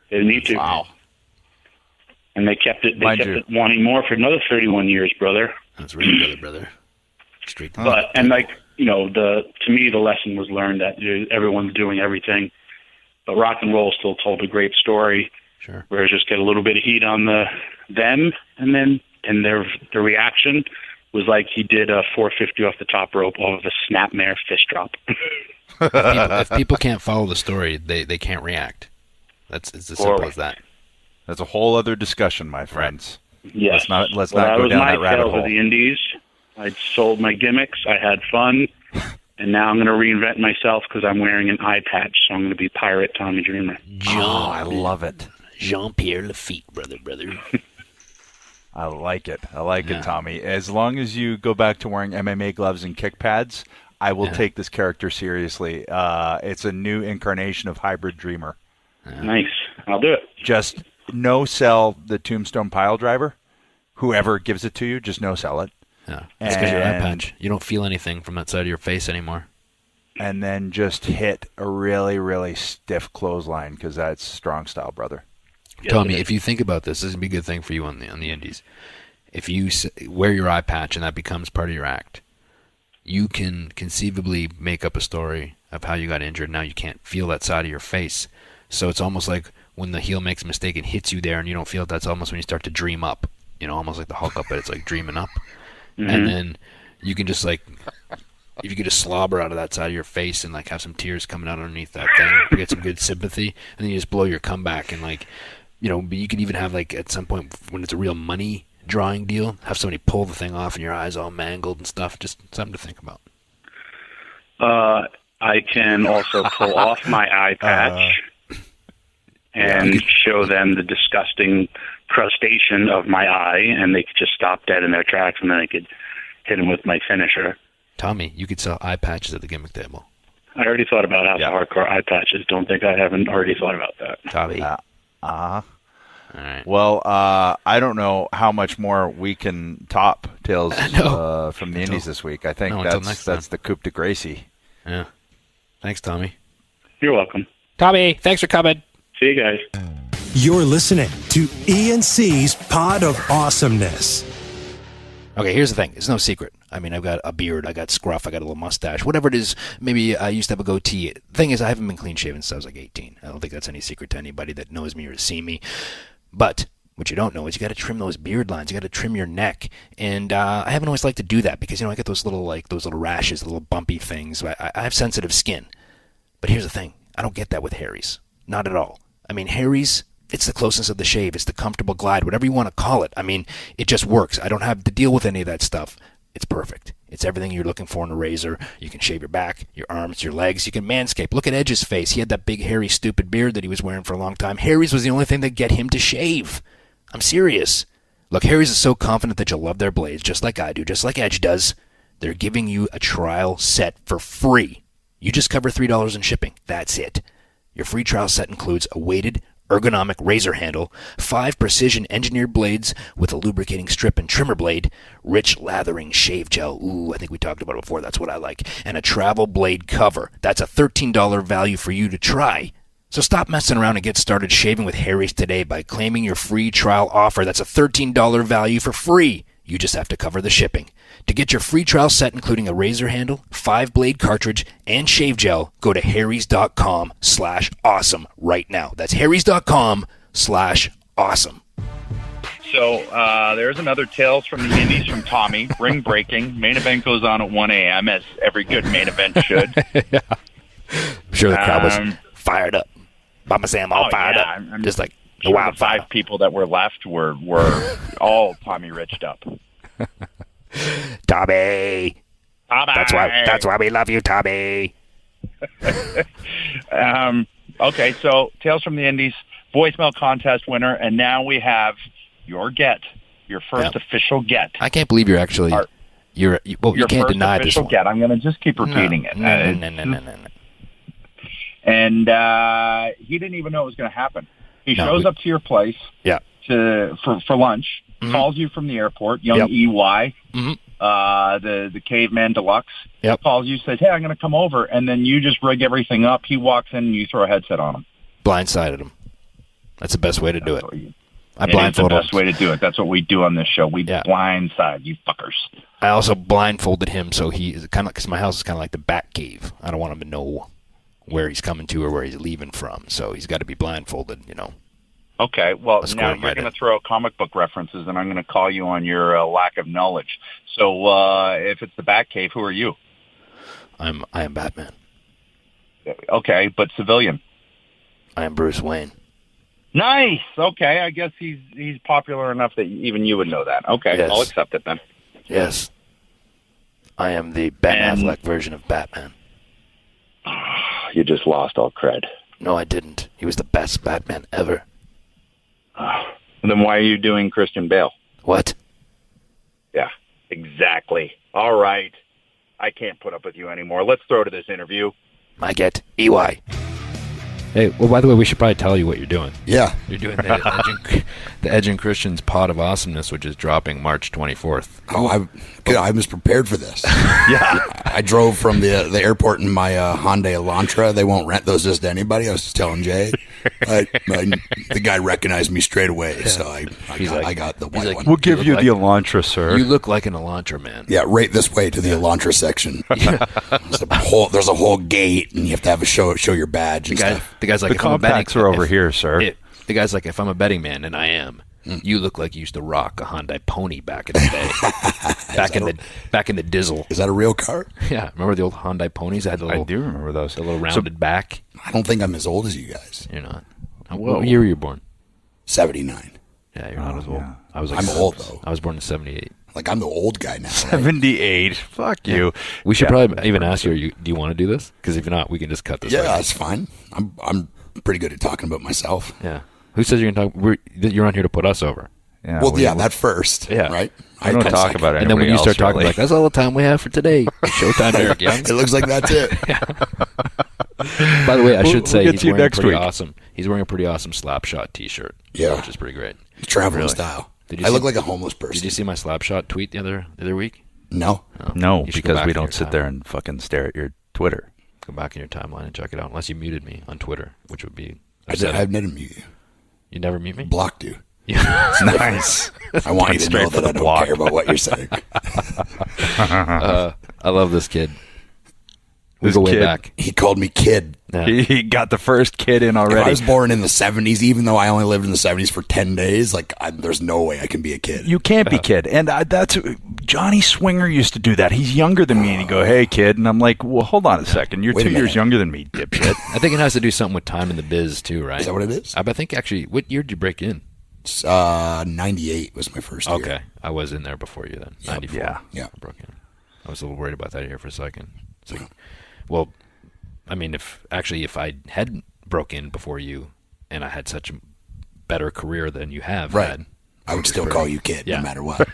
they didn't need to. Wow. And they kept it. They Mind kept you. it wanting more for another 31 years, brother. That's really brother. Straight to But and like to me, the lesson was learned that everyone's doing everything, but rock and roll still told a great story. Sure. Where just get a little bit of heat on them, and then their reaction was like he did a 450 off the top rope off of a snapmare fist drop. if people can't follow the story, they can't react. It's as simple as that. That's a whole other discussion, my friends. Yes. Let's Well, not that go was down my that rabbit tales hole. of the Indies. I sold my gimmicks. I had fun. And now I'm going to reinvent myself because I'm wearing an eye patch. So I'm going to be Pirate Tommy Dreamer. Oh, I love it. Jean-Pierre Lafitte, brother. I like it. I like it, Tommy. As long as you go back to wearing MMA gloves and kick pads, I will take this character seriously. It's a new incarnation of Hybrid Dreamer. Nice. I'll do it. Just no sell the Tombstone Pile Driver. Whoever gives it to you, just no sell it. Yeah, it's because your eye patch. You don't feel anything from that side of your face anymore. And then just hit a really, really stiff clothesline because that's strong style, brother. Tommy, if you think about this would be a good thing for you on the Indies. If you wear your eye patch and that becomes part of your act, you can conceivably make up a story of how you got injured. Now you can't feel that side of your face. So it's almost like when the heel makes a mistake and hits you there and you don't feel it, that's almost when you start to dream up. Almost like the Hulk up, but it's like dreaming up. Mm-hmm. And then you can just if you could just slobber out of that side of your face and have some tears coming out underneath that thing, you get some good sympathy, and then you just blow your comeback and but you could even have at some point when it's a real money drawing deal, have somebody pull the thing off and your eyes all mangled and stuff. Just something to think about. I can also pull off my eye patch and show them the disgusting crustacean of my eye, and they could just stop dead in their tracks, and then I could hit them with my finisher. Tommy, you could sell eye patches at the gimmick table. I already thought about House of Hardcore eye patches. Don't think I haven't already thought about that. Tommy. All right. Well, I don't know how much more we can top Tales from the Indies this week. I think that's the coup de Gracie. Yeah. Thanks, Tommy. You're welcome. Tommy, thanks for coming. See you guys. You're listening to E&C's Pod of Awesomeness. Okay, here's the thing. It's no secret. I mean, I've got a beard, I got scruff, I got a little mustache, whatever it is. Maybe I used to have a goatee. The thing is, I haven't been clean shaven since I was 18. I don't think that's any secret to anybody that knows me or has seen me. But what you don't know is you got to trim those beard lines. You got to trim your neck. And I haven't always liked to do that because, I get those little rashes, little bumpy things. I have sensitive skin. But here's the thing. I don't get that with Harry's. Not at all. I mean, Harry's, it's the closeness of the shave. It's the comfortable glide, whatever you want to call it. I mean, it just works. I don't have to deal with any of that stuff. It's perfect. It's everything you're looking for in a razor. You can shave your back, your arms, your legs. You can manscape. Look at Edge's face. He had that big, hairy, stupid beard that he was wearing for a long time. Harry's was the only thing that get him to shave. I'm serious. Look, Harry's is so confident that you'll love their blades, just like I do, just like Edge does. They're giving you a trial set for free. You just cover $3 in shipping. That's it. Your free trial set includes a weighted, ergonomic razor handle, 5 precision-engineered blades with a lubricating strip and trimmer blade, rich lathering shave gel. Ooh, I think we talked about it before. That's what I like. And a travel blade cover. That's a $13 value for you to try. So stop messing around and get started shaving with Harry's today by claiming your free trial offer. That's a $13 value for free. You just have to cover the shipping. To get your free trial set including a razor handle, 5-blade cartridge, and shave gel, go to harrys.com/awesome right now. That's harrys.com/awesome. So there's another Tales from the Indies from Tommy. Ring breaking. Main event goes on at 1 a.m. as every good main event should. Yeah. I'm sure the crowd was fired up. Mama Sam all fired up. I'm just like the sure wildfire. the 5 people that were left were all Tommy Riched up. Tommy. That's why we love you, Tommy. Okay, so Tales from the Indies, voicemail contest winner, and now we have your first official get. I can't believe you're actually you can't deny this one. Get. I'm going to just keep repeating it. No. And he didn't even know it was going to happen. He shows up to your place for lunch, calls you from the airport, young EY, the caveman deluxe, calls you, says, hey, I'm going to come over, and then you just rig everything up. He walks in and you throw a headset on him. Blindsided him. That's the best way to do it. I blindfolded him. It's the best him. way to do it. That's what we do on this show. We blindside you fuckers. I also blindfolded him so he is kind of, because my house is kind of like the bat cave. I don't want him to know where he's coming to or where he's leaving from. So he's got to be blindfolded, you know. Okay, well, now you're going to throw comic book references, and I'm going to call you on your lack of knowledge. So if it's the Batcave, who are you? I am Batman. Okay, but civilian. I am Bruce Wayne. Nice. Okay, I guess he's popular enough that even you would know that. Okay, yes. I'll accept it then. Yes. I am the Ben Affleck version of Batman. You just lost all cred. No, I didn't. He was the best Batman ever. Then why are you doing Christian Bale? What? Yeah, exactly. All right. I can't put up with you anymore. Let's throw to this interview. I get EY. Hey, well, by the way, we should probably tell you what you're doing. Yeah. You're doing the Edge and Christian's Pod of Awesomeness, which is dropping March 24th. Oh, I was prepared for this. Yeah. I drove from the airport in my Hyundai Elantra. They won't rent those just to anybody. I was just telling Jay. The guy recognized me straight away, so I got the white one. We'll give you the Elantra, sir. You look like an Elantra, man. Yeah, right this way to the Elantra section. There's a whole gate, and you have to have show your badge and stuff. The guy's like, the compacts are over here, sir. The guy's like, if I'm a betting man, and I am, you look like you used to rock a Hyundai Pony back in the day. back in the dizzle. Is that a real car? Yeah. Remember the old Hyundai Ponies? I do remember those. The little rounded back. I don't think I'm as old as you guys. You're not. What year were you born? 79. Yeah, you're not as old. Yeah. I'm old, though. I was born in 78. Like, I'm the old guy now. 78. Right? Fuck you. We should probably even ask you, do you want to do this? Because if not, we can just cut this. Yeah, that's fine. I'm pretty good at talking about myself. Yeah. Who says you're going to talk? You're on here to put us over. Yeah, that first. Yeah. Right? I don't talk about it. And then when you start talking, like, that's all the time we have for today. Showtime, Eric Young. It looks like that's it. By the way, I should say he's wearing He's wearing a pretty awesome Slapshot T-shirt. Yeah, which is pretty great. Traveling style. I look like a homeless person. Did you see my Slapshot tweet the other week? No. No, because we don't sit there and fucking stare at your Twitter. Go back in your timeline and check it out. Unless you muted me on Twitter, which would be. I've never muted you. You never mute me? Blocked you. Nice. I want you to know that I don't care about what you're saying. I love this kid. We go way back. He called me kid. Yeah. He got the first kid in already. If I was born in the 70s, even though I only lived in the 70s for 10 days, there's no way I can be a kid. You can't be kid. And that's Johnny Swinger used to do that. He's younger than me, and he'd go, hey, kid. And I'm like, well, hold on a second. You're 2 years younger than me, dipshit. I think it has to do something with time in the biz, too, right? Is that what it is? I think, actually, what year did you break in? 98 was my first year. Okay. I was in there before you then. 94. Yeah. I broke in. I was a little worried about that here for a second. It's like, well, I mean, if I had broke in before you and I had such a better career than you have had, I would still call you kid no matter what.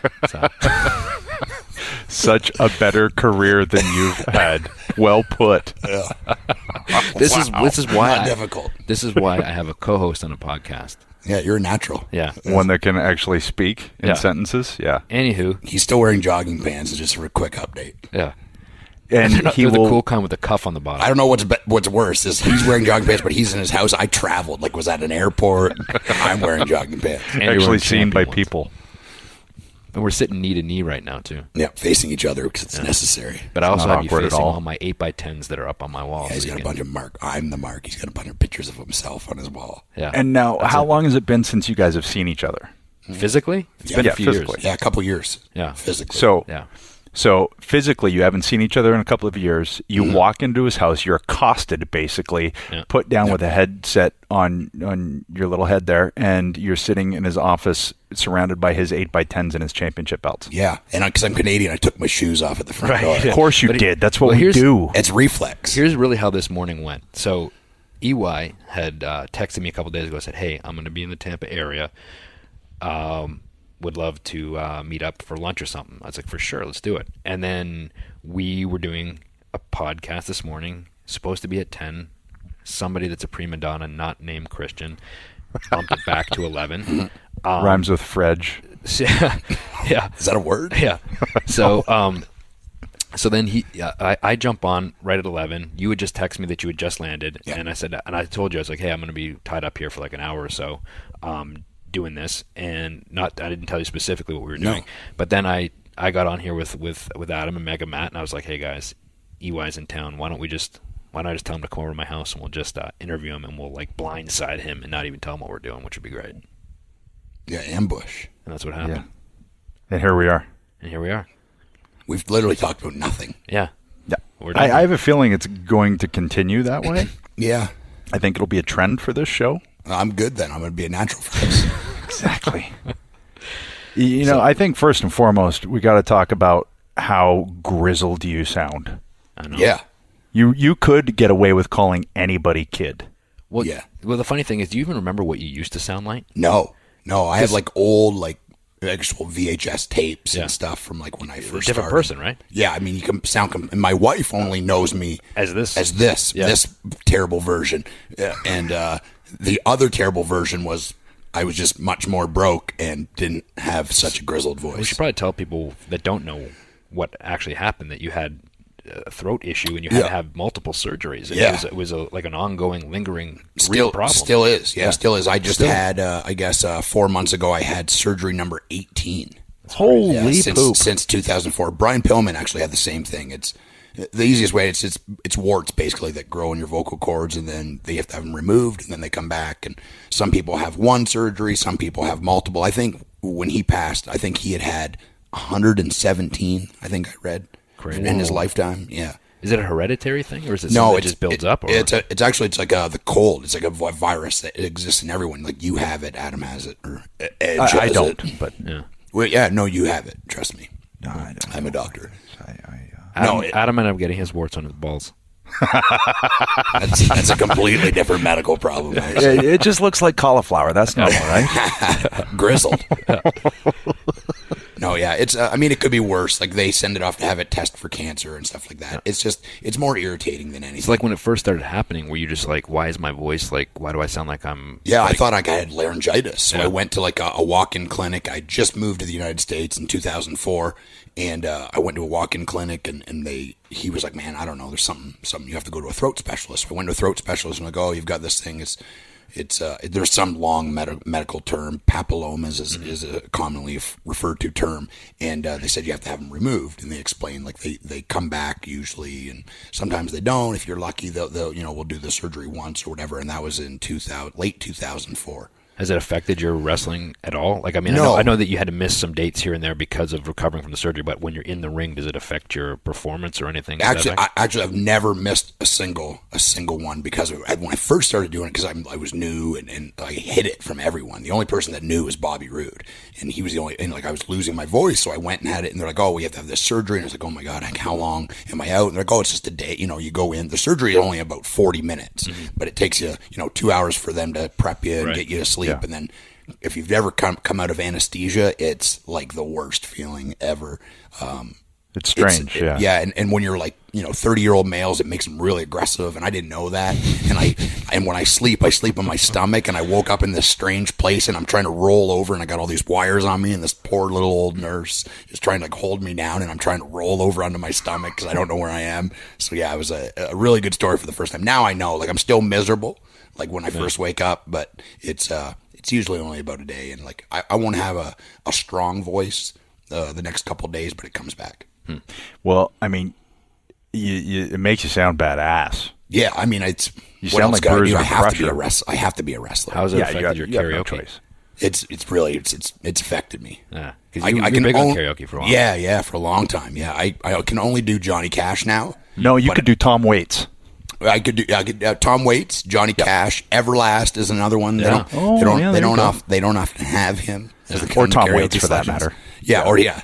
Such a better career than you've had. Well put. Yeah. This is why Not difficult. This is why I have a co-host on a podcast. Yeah, you're a natural. Yeah. One that can actually speak in sentences. Yeah. Anywho. He's still wearing jogging pants, just for a quick update. Yeah. And they're the cool kind with the cuff on the bottom. I don't know what's worse. Is he's wearing jogging pants, but he's in his house. I traveled, was at an airport. I'm wearing jogging pants. Actually seen by people. And we're sitting knee to knee right now too. Yeah, facing each other because it's necessary. But I also not have you awkward at facing all. all my 8x10s that are up on my wall. Yeah, he's so got you a bunch of Mark. I'm the Mark. He's got a bunch of pictures of himself on his wall. Yeah. And now, how long has it been since you guys have seen each other? Physically? It's been a few physically. years. Yeah, a couple years. Yeah. Physically. So, Yeah. so physically, you haven't seen each other in a couple of years. You walk into his house. You're accosted, basically, Yeah. put down with a headset on your little head there, and you're sitting in his office surrounded by his 8x10s and his championship belts. Yeah, and because I'm Canadian, I took my shoes off at the front door. Of course you But did. That's what well, we here's- do. It's reflex. Here's really how this morning went. So EY had texted me a couple days ago, said, hey, I'm going to be in the Tampa area. Would love to meet up for lunch or something. I was like, for sure, let's do it. And then we were doing a podcast this morning, supposed to be at 10. Somebody that's a prima donna, not named Christian, bumped it back to 11. Rhymes with Fredge. Yeah. Is that a word? Yeah. So, so then I jump on right at 11. You would just text me that you had just landed, and I said, and I told you, I was like, hey, I'm going to be tied up here for like an hour or so, doing this, and I didn't tell you specifically what we were doing, but then I got on here with Adam and Mega Matt, and I was like, hey guys, EY's in town. Why don't I just tell him to come over to my house and we'll just interview him and we'll like blindside him and not even tell him what we're doing, which would be great. Yeah, ambush. And that's what happened. Yeah. And here we are. We've literally talked about nothing. Yeah. Yeah. We're done. I have a feeling it's going to continue that way. Yeah. I think it'll be a trend for this show. I'm good then. I'm going to be a natural for this. Exactly. You know, I think first and foremost, we got to talk about how grizzled you sound. I know. Yeah. You could get away with calling anybody kid. Well, Yeah. Well, the funny thing is, do you even remember what you used to sound like? No. I have like old, like actual VHS tapes Yeah. and stuff from like when I first Different started. person, right? Yeah, I mean, you can sound. And my wife only knows me As this. Yeah. this terrible version. And the other terrible version was I was just much more broke and didn't have such a grizzled voice. We should probably tell people that don't know what actually happened that you had a throat issue and you had to have multiple surgeries. And Yeah. It was like an ongoing, lingering, Still, real problem. still is. Yeah, still is. I just had, I guess, 4 months ago, I had surgery number 18. Holy poop. Since 2004. Brian Pillman actually had the same thing. It's the easiest way. It's warts basically that grow in your vocal cords, and then they have to have them removed, and then they come back. And some people have one surgery, some people have multiple. I think when he passed, I think he had 117. I think I read in his lifetime. Yeah. Is it a hereditary thing, or is it No, something that it just builds up? Or? It's like the cold. It's like a virus that exists in everyone. Like you have it, Adam has it, or Edge I has don't, it. but Yeah. Well, yeah, no, you have it. Trust me. no, I don't. I'm a doctor. Adam ended up getting his warts on his balls. That's a completely different medical problem. It just looks like cauliflower. That's normal, right? Grizzled. No, yeah, it's. I mean, it could be worse. Like they send it off to have it test for cancer and stuff like that. It's just, it's more irritating than anything. It's like when it first started happening, were you just like, why is my voice like, why do I sound like I'm... Yeah, like, I thought I had laryngitis. So Yeah. I went to like a walk-in clinic. I just moved to the United States in 2004, and I went to a walk-in clinic, and he was like, man, I don't know, there's something you have to go to a throat specialist. So I went to a throat specialist, and I'm like, oh, you've got this thing. It's there's some long medical term. Papillomas is a commonly referred to term, and they said you have to have them removed. And they explain like they come back usually, and sometimes they don't. If you're lucky, they'll we'll do the surgery once or whatever. And that was in late 2004. Has it affected your wrestling at all? Like, I mean, No. I know that you had to miss some dates here and there because of recovering from the surgery, but when you're in the ring, does it affect your performance or anything? Actually, I've never missed a single one because when I first started doing it, because I was new and I hid it from everyone. The only person that knew was Bobby Roode, and he was the only. And like I was losing my voice, so I went and had it. And they're like, "Oh, we have to have this surgery." And I was like, "Oh my god, like, how long am I out?" And they're like, "Oh, it's just a day. You go in. The surgery is only about 40 minutes, but it takes you 2 hours for them to prep you and Right. get you to sleep, Yeah. and then." If you've ever come out of anesthesia, it's like the worst feeling ever. It's strange, yeah. Yeah, and when you're like 30-year-old males, it makes them really aggressive, and I didn't know that. And when I sleep on my stomach, and I woke up in this strange place, and I'm trying to roll over, and I got all these wires on me, and this poor little old nurse is trying to like hold me down, and I'm trying to roll over onto my stomach because I don't know where I am. So yeah, it was a really good story for the first time. Now I know, like I'm still miserable, like when I first wake up, but it's usually only about a day, and like I won't have a strong voice the next couple of days, but it comes back. Well, I mean, it makes you sound badass. Yeah, I mean, it's you what sound else like Bruiser. I have to be a wrestler. I have to be a wrestler. How's it affected your karaoke? No choice. It's really affected me. Yeah, because you're big on karaoke for a while. Yeah, for a long time. Yeah, I can only do Johnny Cash now. No, you could do Tom Waits. I could do Tom Waits, Johnny Cash, Everlast is another one. Yeah. They don't often have him as the or Tom Waits for that matter. Yeah,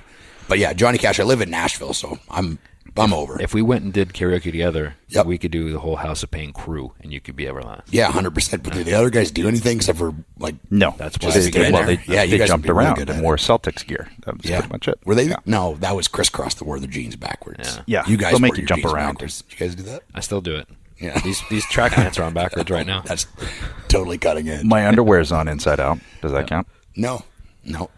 but yeah, Johnny Cash. I live in Nashville, so I'm over. If we went and did karaoke together, we could do the whole House of Pain crew, and you could be Everlast. Yeah, 100%. But do the other guys do anything except for like? No, that's why they guys jumped around and wore Celtics gear. That was pretty much it. Were they? Yeah. No, that was crisscross. That wore their jeans backwards. Yeah. You guys they'll make wore you your jump jeans around. backwards. You guys do that? I still do it. Yeah. These track pants are on backwards right now. That's totally cutting edge. My underwear's on inside out. Does that count? No,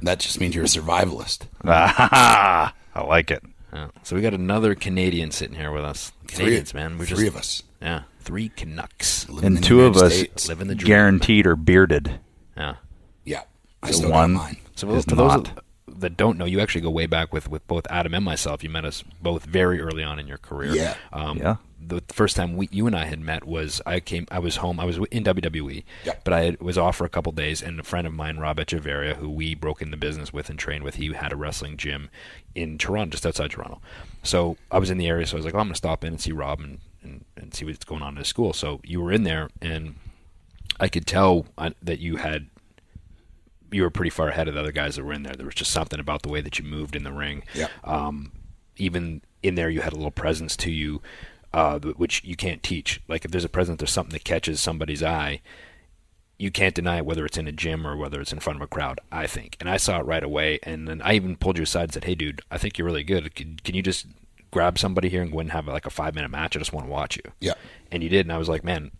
that just means you're a survivalist. I like it. Yeah. So we got another Canadian sitting here with us. Canadians, man. We're just three of us. Yeah, 3 Canucks. And 2 of us living the dream. Guaranteed are bearded. Yeah. Yeah. I So still one got mine. So is for those not. that don't know, you actually go way back with both Adam and myself. You met us both very early on in your career. Yeah. Yeah. The first time you and I had met was I was home. I was in WWE, Yep. but I was off for a couple days, and a friend of mine, Rob Echeverria, who we broke into business with and trained with, he had a wrestling gym in Toronto, just outside Toronto. So I was in the area, so I was like, I'm going to stop in and see Rob and see what's going on in his school. So you were in there, and I could tell that you were pretty far ahead of the other guys that were in there. There was just something about the way that you moved in the ring. Yep. Even in there, you had a little presence to you, which you can't teach. Like if there's a presence, there's something that catches somebody's eye, you can't deny it, whether it's in a gym or whether it's in front of a crowd, I think. And I saw it right away, and then I even pulled you aside and said, hey, dude, I think you're really good. Can you just grab somebody here and go and have like a 5-minute match? I just want to watch you. Yeah. And you did, and I was like, man,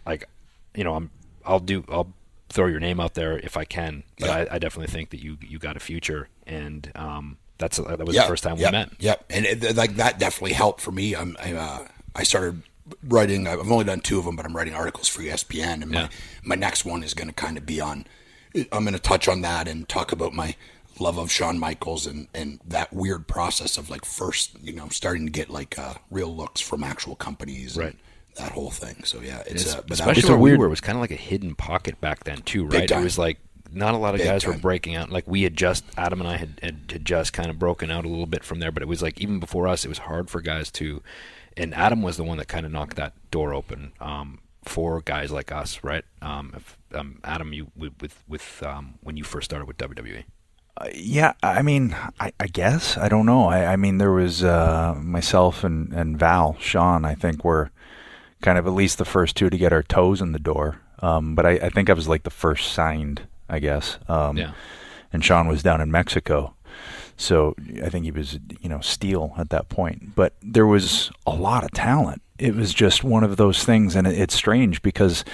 like, I'll throw your name out there if I can, but I definitely think that you got a future, and that was the first time we met. Yep, and that definitely helped for me. I started writing. I've only done 2 of them, but I'm writing articles for ESPN, and my next one is going to kind of be on. I'm going to touch on that and talk about my love of Shawn Michaels and that weird process of like first, starting to get like real looks from actual companies, right? That whole thing. So yeah, especially where we were. It was kind of like a hidden pocket back then too, right? It was like not a lot of guys were breaking out. Like we had just, Adam and I had just kind of broken out a little bit from there, but it was like even before us, it was hard for guys to. And Adam was the one that kind of knocked that door open for guys like us, right? Adam, you with when you first started with WWE. Yeah, I mean, I guess I don't know. I mean, there was myself and Val, Sean. I think were kind of at least the first 2 to get our toes in the door. But I think I was like the first signed, I guess. And Sean was down in Mexico. So I think he was, steel at that point. But there was a lot of talent. It was just one of those things, and it's strange because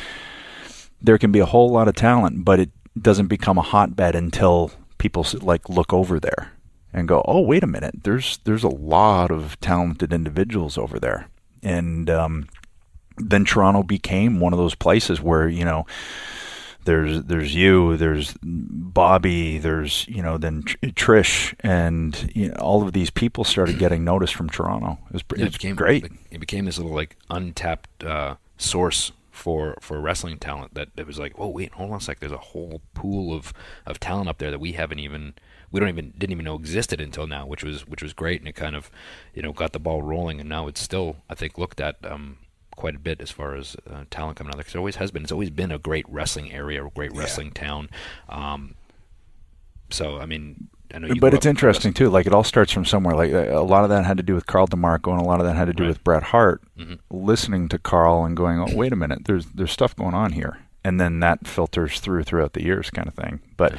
there can be a whole lot of talent, but it doesn't become a hotbed until people like look over there and go, "Oh, wait a minute! There's a lot of talented individuals over there." And then Toronto became one of those places where there's you, there's Bobby, there's then Trish, and all of these people started getting noticed from Toronto. It became great. It became this little like untapped source for wrestling talent that it was like, oh wait, hold on a sec. There's a whole pool of talent up there that we didn't even know existed until now, which was great, and it kind of got the ball rolling, and now it's still, I think, looked at quite a bit as far as talent coming out there, because it always has been. It's always been a great wrestling area, a great wrestling town. So I mean, I know you. But it's interesting too. Like it all starts from somewhere. Like a lot of that had to do with Carl DeMarco, and a lot of that had to do with Bret Hart. Mm-hmm. Listening to Carl and going, "Oh, wait a minute, there's stuff going on here," and then that filters throughout the years, kind of thing. But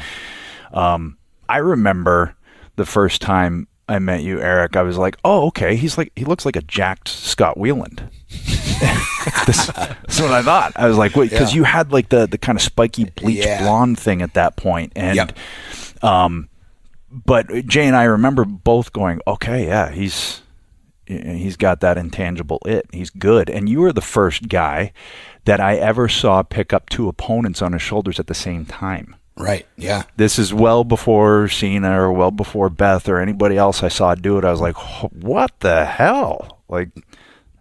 I remember the first time I met you, Eric. I was like, "Oh, okay. He looks like a jacked Scott Weiland." That's what I thought. I was like, wait, because you had like the kind of spiky bleach blonde thing at that point, and but Jay and I remember both going, okay, yeah, he's got that intangible it. He's good. And you were the first guy that I ever saw pick up 2 opponents on his shoulders at the same time. Right. Yeah. This is well before Cena or well before Beth or anybody else I saw do it. I was like, what the hell? Like,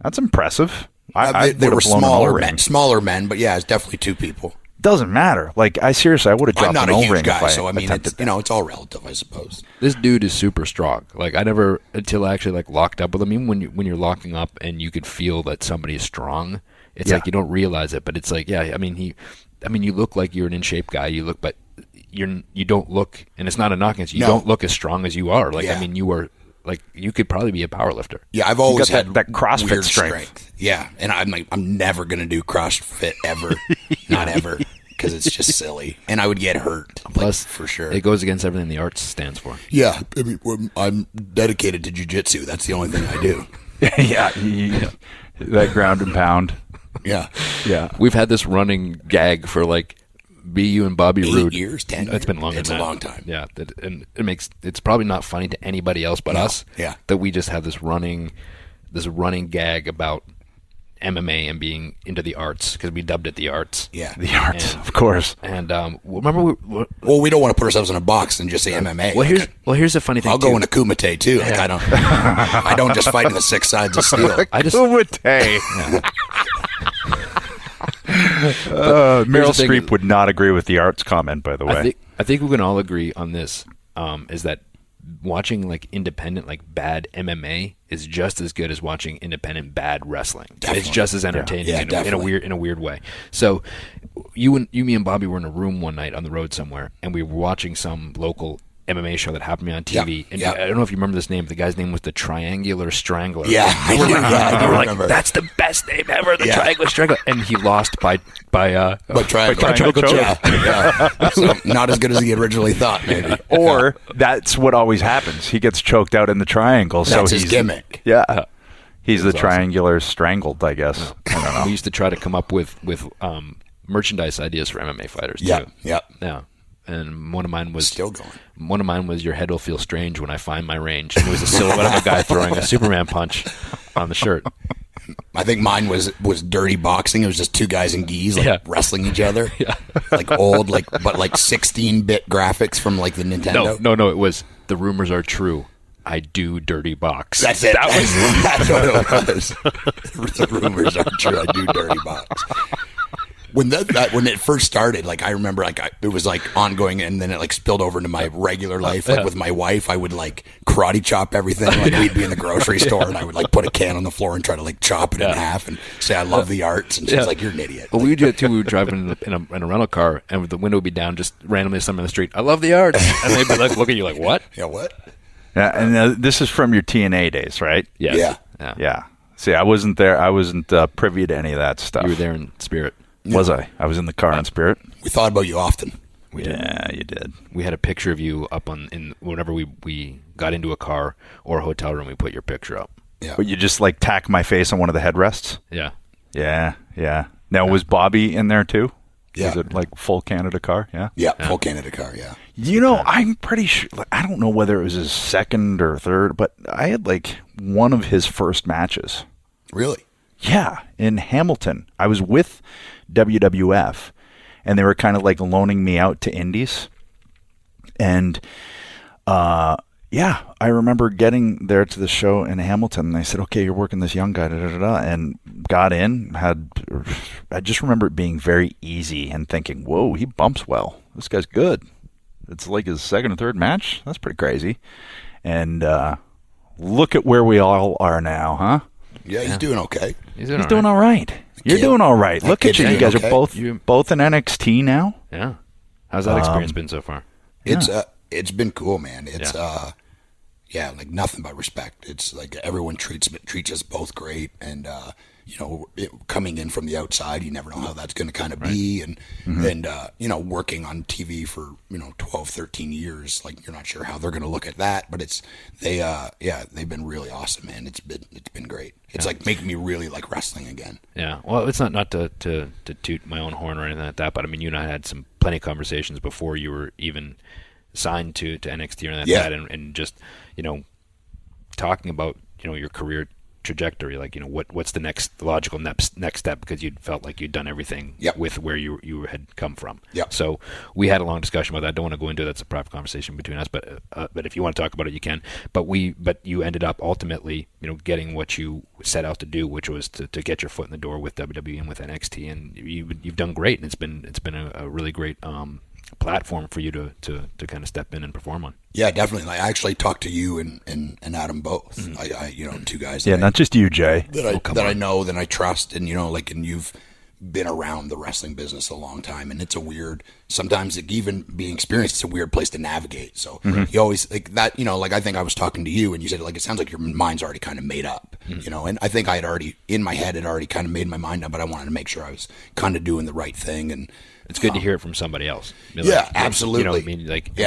that's impressive. They were smaller men, but yeah, it's definitely two people. Doesn't matter. Like, I would have dropped I'm not an a O-ring huge guy, if I so I mean, attempted that. it's all relative, I suppose. This dude is super strong. Like, I never, until I actually like locked up with him. Even when you're locking up and you could feel that somebody is strong, it's like you don't realize it. But it's like, yeah, I mean, you look like you're an in shape guy. You look, but you don't look, and it's not a knock against you. You don't look as strong as you are. Like, I mean, you are. Like, you could probably be a power lifter. Yeah, I've always had that CrossFit weird strength. Yeah, and I'm never going to do CrossFit ever. Not ever. Because it's just silly. And I would get hurt. Plus, for sure. It goes against everything the arts stands for. Yeah, I mean, I'm dedicated to jiu-jitsu. That's the only thing I do. yeah. That ground and pound. Yeah. Yeah. We've had this running gag for like BU and Bobby 8 Roode. years, 10 years. It's been longer It's than a that. long time. Yeah, and it's probably not funny to anybody else but us. Yeah. That we just have this running gag about MMA and being into the arts, because we dubbed it the arts. Yeah. The arts, of course. And remember, we don't want to put ourselves in a box and just say MMA. Well, here's the funny thing. I'll go into Kumite too. Like, I don't just fight in the 6 sides of steel. Kumite. Meryl Streep would not agree with the arts comment, by the way. I think we can all agree on this, is that watching like independent, like bad MMA is just as good as watching independent bad wrestling. Definitely. It's just as entertaining in a weird way. So me and Bobby were in a room one night on the road somewhere, and we were watching some local MMA show that happened to me on TV. And I don't know if you remember this name. The guy's name was the Triangular Strangler. Yeah. We were I like, that's the best name ever, the Triangular Strangler. And he lost by triangle choke. Yeah. So not as good as he originally thought, maybe. Or that's what always happens. He gets choked out in the triangle. That's so his gimmick. Yeah. He's the triangular strangled, I guess. I don't know. We used to try to come up with merchandise ideas for MMA fighters, too. Yeah. And one of mine was still going. One of mine was "Your head will feel strange when I find my range." And it was a silhouette of a guy throwing a Superman punch on the shirt. I think mine was dirty boxing. It was just two guys in gis wrestling each other, like old, but 16-bit graphics from like the Nintendo. No, it was "The rumors are true. I do dirty box." That's it. That's what it was. The rumors are true. I do dirty box. When it first started, like I remember, it was like ongoing, and then it like spilled over into my regular life. Like with my wife, I would like karate chop everything. Like we'd be in the grocery store, and I would like put a can on the floor and try to like chop it in half and say I love the arts. And she's like, "You're an idiot." Well, we would do it too. We would drive in a rental car, and the window would be down, just randomly somewhere in the street. "I love the arts," and they'd be like, look at you like, "What?" Yeah, what? Yeah, and this is from your TNA days, right? Yes. Yeah. See, I wasn't there. I wasn't privy to any of that stuff. You were there in spirit. Was I? I was in the car in spirit. We thought about you often. You did. We had a picture of you up whenever we got into a car or a hotel room, we put your picture up. Yeah. But you just like tack my face on one of the headrests? Yeah. Yeah. Now, was Bobby in there too? Yeah. Was it like full Canada car? Yeah. Yeah, full Canada car, yeah. You know, I'm pretty sure, I don't know whether it was his second or third, but I had like one of his first matches. Really? Yeah, in Hamilton. I was with WWF, and they were kind of like loaning me out to indies. And, I remember getting there to the show in Hamilton, and they said, "Okay, you're working this young guy, and got in, I just remember it being very easy and thinking, whoa, he bumps well. This guy's good. It's like his second or third match. That's pretty crazy. And look at where we all are now, huh? Yeah, he's doing okay. He's doing all right. You're doing all right. Look at you. You guys are both in NXT now. Yeah. How's that experience been so far? It's been cool, man. It's like nothing but respect. It's like everyone treats us both great, and coming in from the outside, you never know how that's going to kind of be, and working on TV for 12, 13 years, like you're not sure how they're going to look at that, but they've been really awesome, man. It's been great. It's like making me really like wrestling again. Yeah. Well, it's not to toot my own horn or anything like that, but I mean, you and I had some plenty of conversations before you were even signed to NXT or anything like that, and just talking about your career trajectory? Like, what's the next logical next step, because you felt like you'd done everything with where you had come from. Yep. So we had a long discussion about that. I don't want to go into it. That's a private conversation between us, but if you want to talk about it, you can. But you ended up ultimately, getting what you set out to do, which was to get your foot in the door with WWE and with NXT, and you've done great, and it's been a really great platform for you to kind of step in and perform on. Yeah, definitely. I actually talked to you and Adam both. Two guys. Yeah, not just you, Jay. That I know, that I trust, and and you've been around the wrestling business a long time, and it's a weird. Sometimes, even being experienced, it's a weird place to navigate. So you always like that. I think I was talking to you, and you said it sounds like your mind's already kind of made up. And I think I had already in my head had already kind of made my mind up, but I wanted to make sure I was kind of doing the right thing. And it's good to hear it from somebody else. Absolutely.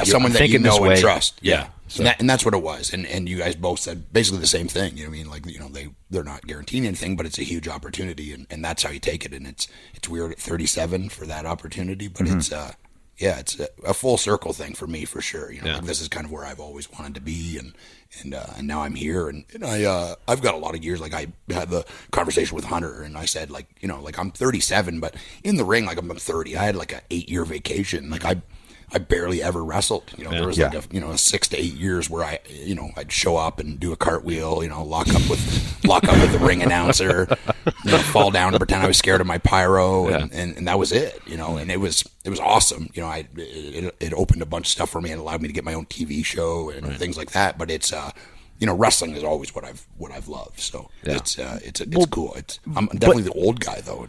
Someone that you know and trust. Yeah. So. And that's what it was. And you guys both said basically the same thing. They're not guaranteeing anything, but it's a huge opportunity, and that's how you take it. And it's weird at 37 for that opportunity, but it's a full circle thing for me for sure. This is kind of where I've always wanted to be, and now I'm here, and I've got a lot of years. Like, I had the conversation with Hunter, and I said, I'm 37, but in the ring, I'm 30. I had an 8-year vacation. I barely ever wrestled. There was a 6 to 8 years where I'd show up and do a cartwheel, lock up with the ring announcer, fall down and pretend I was scared of my pyro, and that was it. And it was awesome. It opened a bunch of stuff for me and allowed me to get my own TV show and things like that. But it's wrestling is always what I've loved. So it's cool. I'm definitely the old guy though.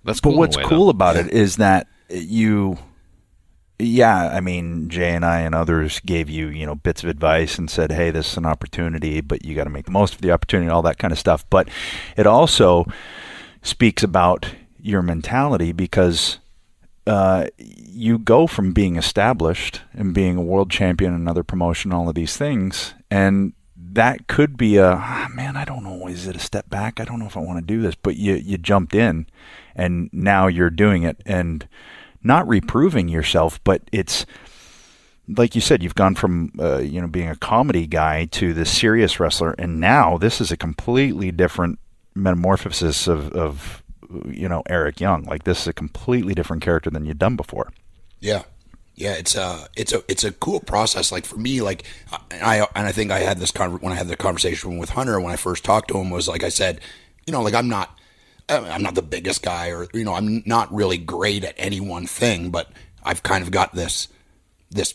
That's cool. But what's cool about it is that you. Yeah, I mean, Jay and I and others gave you, bits of advice and said, hey, this is an opportunity, but you got to make the most of the opportunity, all that kind of stuff. But it also speaks about your mentality, because you go from being established and being a world champion in another promotion, all of these things, and that could be I don't know, is it a step back? I don't know if I want to do this, but you jumped in, and now you're doing it, and not reproving yourself, but it's like you said, you've gone from being a comedy guy to the serious wrestler, and now this is a completely different metamorphosis of Eric Young. Like, this is a completely different character than you've done before. Yeah, it's a cool process. Like, for me, I think I had this when I had the conversation with Hunter when I first talked to him, was like I said, I'm not the biggest guy, or I'm not really great at any one thing, but I've kind of got this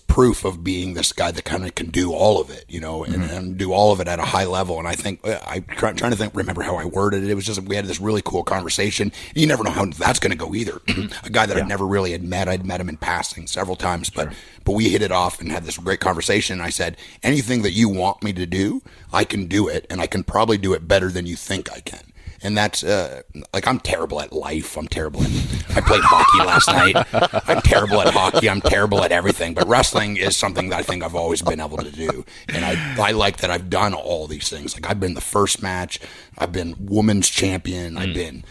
proof of being this guy that kind of can do all of it, and do all of it at a high level. And I think I'm trying to remember how I worded it. It was just, we had this really cool conversation. You never know how that's going to go either. A guy that I never really had met. I'd met him in passing several times, but we hit it off and had this great conversation. And I said, anything that you want me to do, I can do it, and I can probably do it better than you think I can. And that's, I'm terrible at life. I played hockey last night. I'm terrible at hockey. I'm terrible at everything. But wrestling is something that I think I've always been able to do. And I like that I've done all these things. Like, I've been the first match. I've been women's champion. I've been,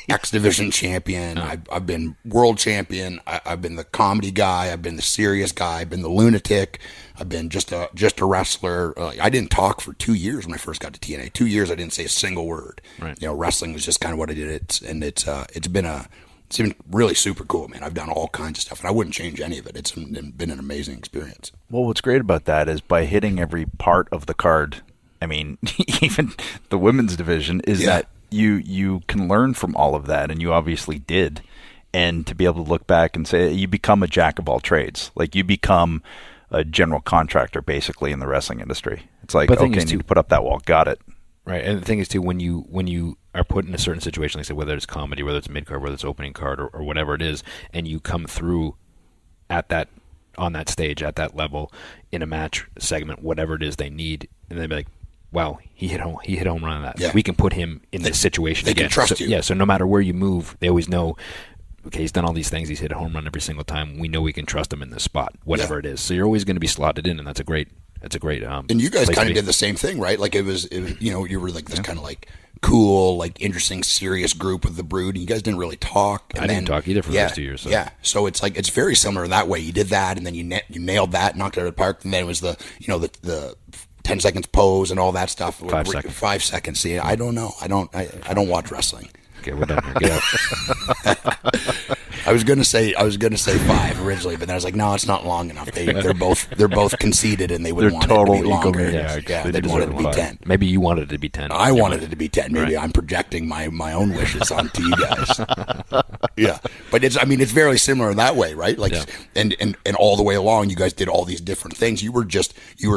X Division champion. I've been world champion. I've been the comedy guy. I've been the serious guy. I've been the lunatic. I've been just a wrestler. I didn't talk for 2 years when I first got to TNA. 2 years I didn't say a single word. Right. Wrestling was just kind of what I did. It's been really super cool, man. I've done all kinds of stuff, and I wouldn't change any of it. It's been an amazing experience. Well, what's great about that is by hitting every part of the card, I mean, even the women's division, is that you can learn from all of that, and you obviously did. And to be able to look back and say, you become a jack of all trades. Like, you become a general contractor basically in the wrestling industry. It's like, okay, need to put up that wall. Got it. Right. And the thing is too, when you are put in a certain situation, like say whether it's comedy, whether it's mid card, whether it's opening card, or whatever it is, and you come through on that stage at that level in a match segment, whatever it is they need, and they'd be like, wow, he hit home run on that. Yeah. We can put him in this situation they again. Can trust you. Yeah. So no matter where you move, they always know, okay, he's done all these things. He's hit a home run every single time. We know we can trust him in this spot, whatever it is. So you're always going to be slotted in, and that's a great. And you guys kind of did the same thing, right? Like, it was you were like this kind of like cool, like interesting, serious group with the Brood. And you guys didn't really talk. And I didn't talk either for the first 2 years. So. Yeah, so it's like it's very similar that way. You did that, and then you nailed that, knocked it out of the park. And then it was the 10 seconds pose and all that stuff. 5 seconds. 5 seconds. See, I don't know. I don't watch wrestling. Okay, we're done here. Get out. I was gonna say 5 originally, but then I was like, no, it's not long enough. They're both conceited, and they would want it to be longer. They want it to be 10. Maybe you wanted it to be 10. I wanted it to be 10. Maybe I'm projecting my own wishes onto you guys. Yeah, but it's very similar that way, right? Like, and all the way along, you guys did all these different things. You were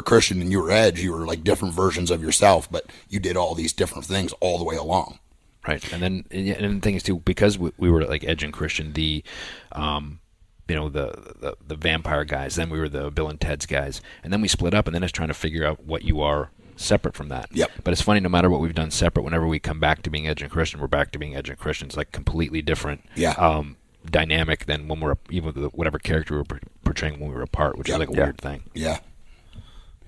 Christian and you were Edge. You were like different versions of yourself, but you did all these different things all the way along. Right, and then the thing is too, because we were like Edge and Christian, the vampire guys. Then we were the Bill and Ted's guys, and then we split up, and then it's trying to figure out what you are separate from that. Yep. But it's funny, no matter what we've done separate, whenever we come back to being Edge and Christian, we're back to being Edge and Christian. It's like completely different. Yeah. Dynamic than when we're even whatever character we were portraying when we were apart, which is like a weird thing. Yeah.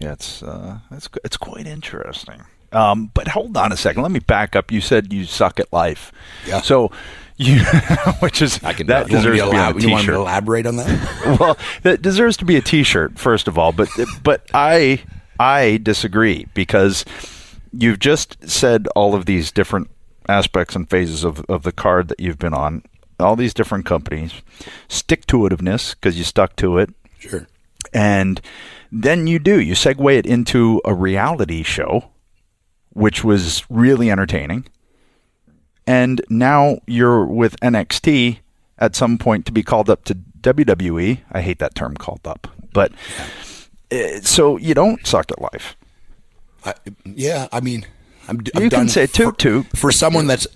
Yeah, it's quite interesting. But hold on a second. Let me back up. You said you suck at life. Yeah. So you, which is that deserves to be on a T-shirt. You want me to elaborate on that? Well, that deserves to be a T-shirt first of all. But I disagree, because you've just said all of these different aspects and phases of the card that you've been on, all these different companies, stick-to-itiveness because you stuck to it. Sure. And then you segue it into a reality show, which was really entertaining. And now you're with NXT at some point to be called up to WWE. I hate that term, called up. But so you don't suck at life. I'm you done can say toot for someone that's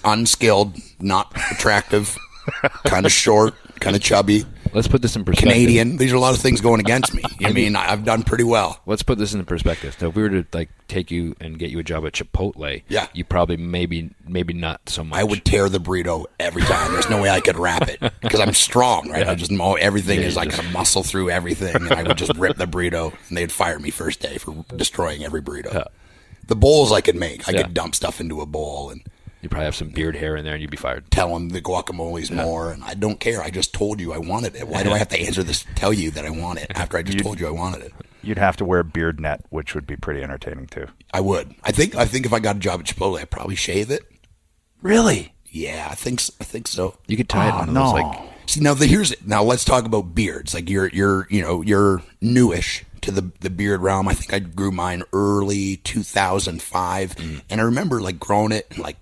unskilled, not attractive, kind of short, kind of chubby. Let's put this in perspective. Canadian. These are a lot of things going against me. I mean, I've done pretty well. Let's put this in perspective. So if we were to like take you and get you a job at Chipotle, you probably maybe not so much. I would tear the burrito every time. There's no way I could wrap it because I'm strong, right? I just everything is like I muscle through everything, and I would just rip the burrito, and they'd fire me first day for destroying every burrito. Yeah. The bowls I could make. I could dump stuff into a bowl and. You probably have some beard hair in there, and you'd be fired. Tell them the guacamole's more, and I don't care. I just told you I wanted it. Why do I have to answer this? Tell you that I want it after I just told you I wanted it. You'd have to wear a beard net, which would be pretty entertaining too. I would. I think if I got a job at Chipotle, I'd probably shave it. Really? Yeah, I think so. You could tie it on those like. See, now let's talk about beards. Like you're newish to the beard realm. I think I grew mine early 2005, and I remember like growing it and like.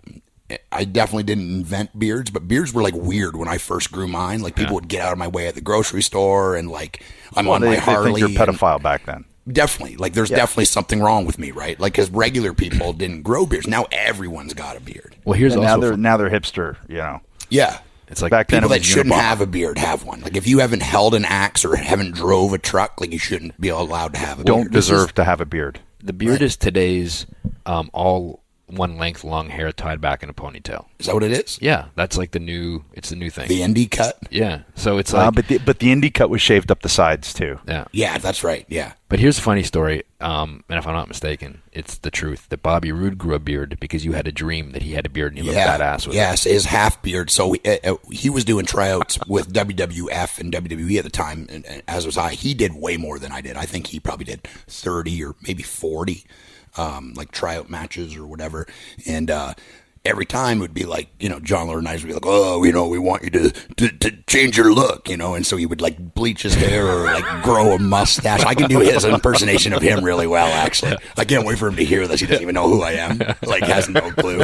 I definitely didn't invent beards, but beards were like weird when I first grew mine. Like people would get out of my way at the grocery store, and like I'm on my Harley. They think you're a pedophile back then. Definitely, like there's definitely something wrong with me, right? Like because regular people didn't grow beards. Now everyone's got a beard. Well, here's now they're hipster, you know. Yeah. It's like back then people that shouldn't have a beard have one. Like if you haven't held an axe or haven't drove a truck, like you shouldn't be allowed to have a beard. Don't deserve to have a beard. The beard is today's all one length long hair tied back in a ponytail. Is that what it is? Yeah, that's like the new thing. The indie cut? Yeah. So it's like but the indie cut was shaved up the sides too. Yeah. Yeah, that's right. Yeah. But here's a funny story, and if I'm not mistaken, it's the truth that Bobby Roode grew a beard because you had a dream that he had a beard and he looked badass with it. Yes, his half beard. So he was doing tryouts with WWF and WWE at the time, and as was I. He did way more than I did. I think he probably did 30 or maybe 40 like tryout matches or whatever. And every time it would be like, John Laurinaitis would be like, oh, we want you to change your look, and so he would like bleach his hair or like grow a mustache. I can do his impersonation of him really well, actually. I can't wait for him to hear this. He doesn't even know who I am. Like, has no clue.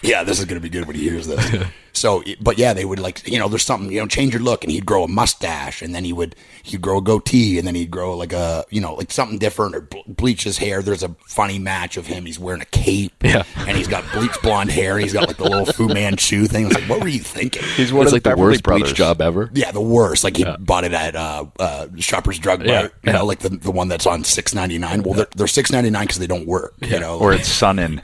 Yeah, this is going to be good when he hears this. So, but yeah, they would like, there's something, change your look, and he'd grow a mustache, and then he'd grow a goatee, and then he'd grow like a, like something different, or bleach his hair. There's a funny match of him. He's wearing a cape, and he's got bleached blonde hair, and he's got like the little Fu Manchu thing. I was like, what were you thinking? He's one of like the worst bleach job ever. Yeah, the worst. Like he bought it at Shoppers Drug Mart, like the one that's on $6.99. Well, they're $6.99 because they don't work, or it's Sun In.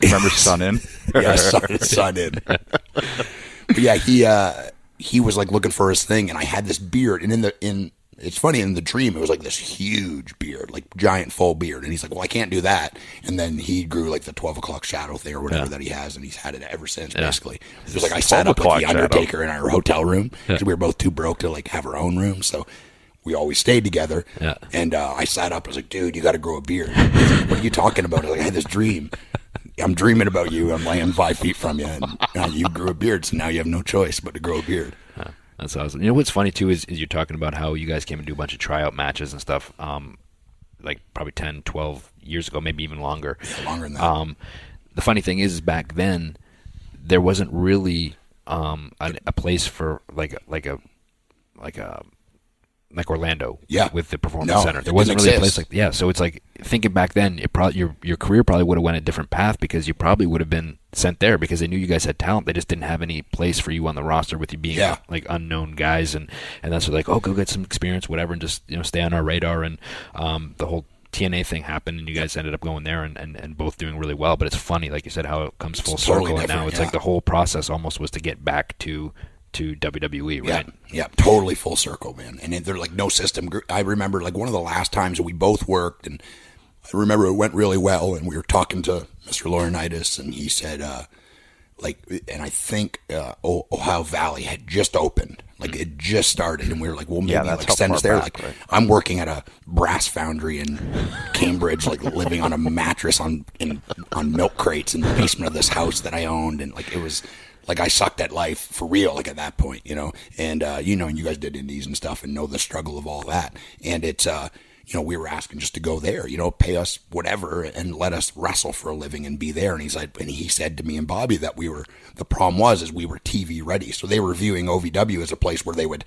Remember Sun In? Yeah, Sun In. But yeah, he was like looking for his thing, and I had this beard, and it's funny, in the dream it was like this huge beard, like giant full beard, and he's like, well, I can't do that, and then he grew like the 12 o'clock shadow thing or whatever that he has, and he's had it ever since. Basically, it was like I sat up with the Undertaker in our hotel room because we were both too broke to like have our own room, so we always stayed together. Yeah. And I sat up. I was like, dude, you got to grow a beard. He's like, what are you talking about? I was like, I had this dream. I'm dreaming about you. I'm laying 5 feet from you, and you grew a beard, so now you have no choice but to grow a beard. That's awesome. You know what's funny too is you're talking about how you guys came and do a bunch of tryout matches and stuff, like probably 10, 12 years ago, maybe even longer. Yeah, longer than that. The funny thing is back then there wasn't really a place for like Orlando, with the Performance Center. There wasn't really a place like so it's like thinking back then, your career probably would have went a different path because you probably would have been sent there because they knew you guys had talent. They just didn't have any place for you on the roster with you being like unknown guys, and that's like, oh, go get some experience, whatever, and just stay on our radar. And the whole TNA thing happened, and you guys ended up going there and both doing really well. But it's funny, like you said, how it comes full circle, totally and now it's like the whole process almost was to get back to WWE, right? Yeah, totally full circle, man. And they're like no system. I remember like one of the last times we both worked, and I remember it went really well, and we were talking to Mr. Laurinaitis, and he said, and I think Ohio Valley had just opened, like it just started, and we were like, well, maybe like send us there. Like, right? I'm working at a brass foundry in Cambridge, like living on a mattress on milk crates in the basement of this house that I owned, and like it was. Like I sucked at life for real, like at that point, and and you guys did indies and stuff and know the struggle of all that. And it's, we were asking just to go there, pay us whatever and let us wrestle for a living and be there. And he said to me and Bobby that the problem was we were TV ready. So they were viewing OVW as a place where they would,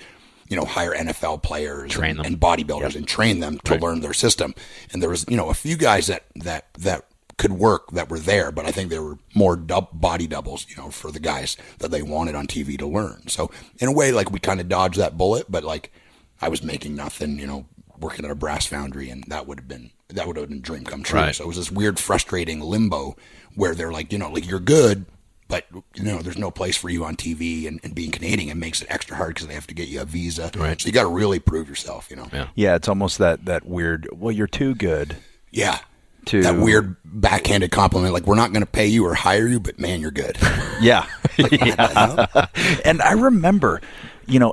hire NFL players and bodybuilders and train them to learn their system. And there was, a few guys that could work that were there, but I think there were more body doubles, for the guys that they wanted on TV to learn. So in a way, like we kind of dodged that bullet, but like I was making nothing, working at a brass foundry, and that would have been a dream come true. Right. So it was this weird, frustrating limbo where they're like, like you're good, but there's no place for you on TV, and being Canadian, it makes it extra hard because they have to get you a visa. Right. So you got to really prove yourself, Yeah, it's almost that weird. Well, you're too good. Yeah. That weird backhanded compliment, like we're not going to pay you or hire you, but man, you're good. Yeah. And I remember,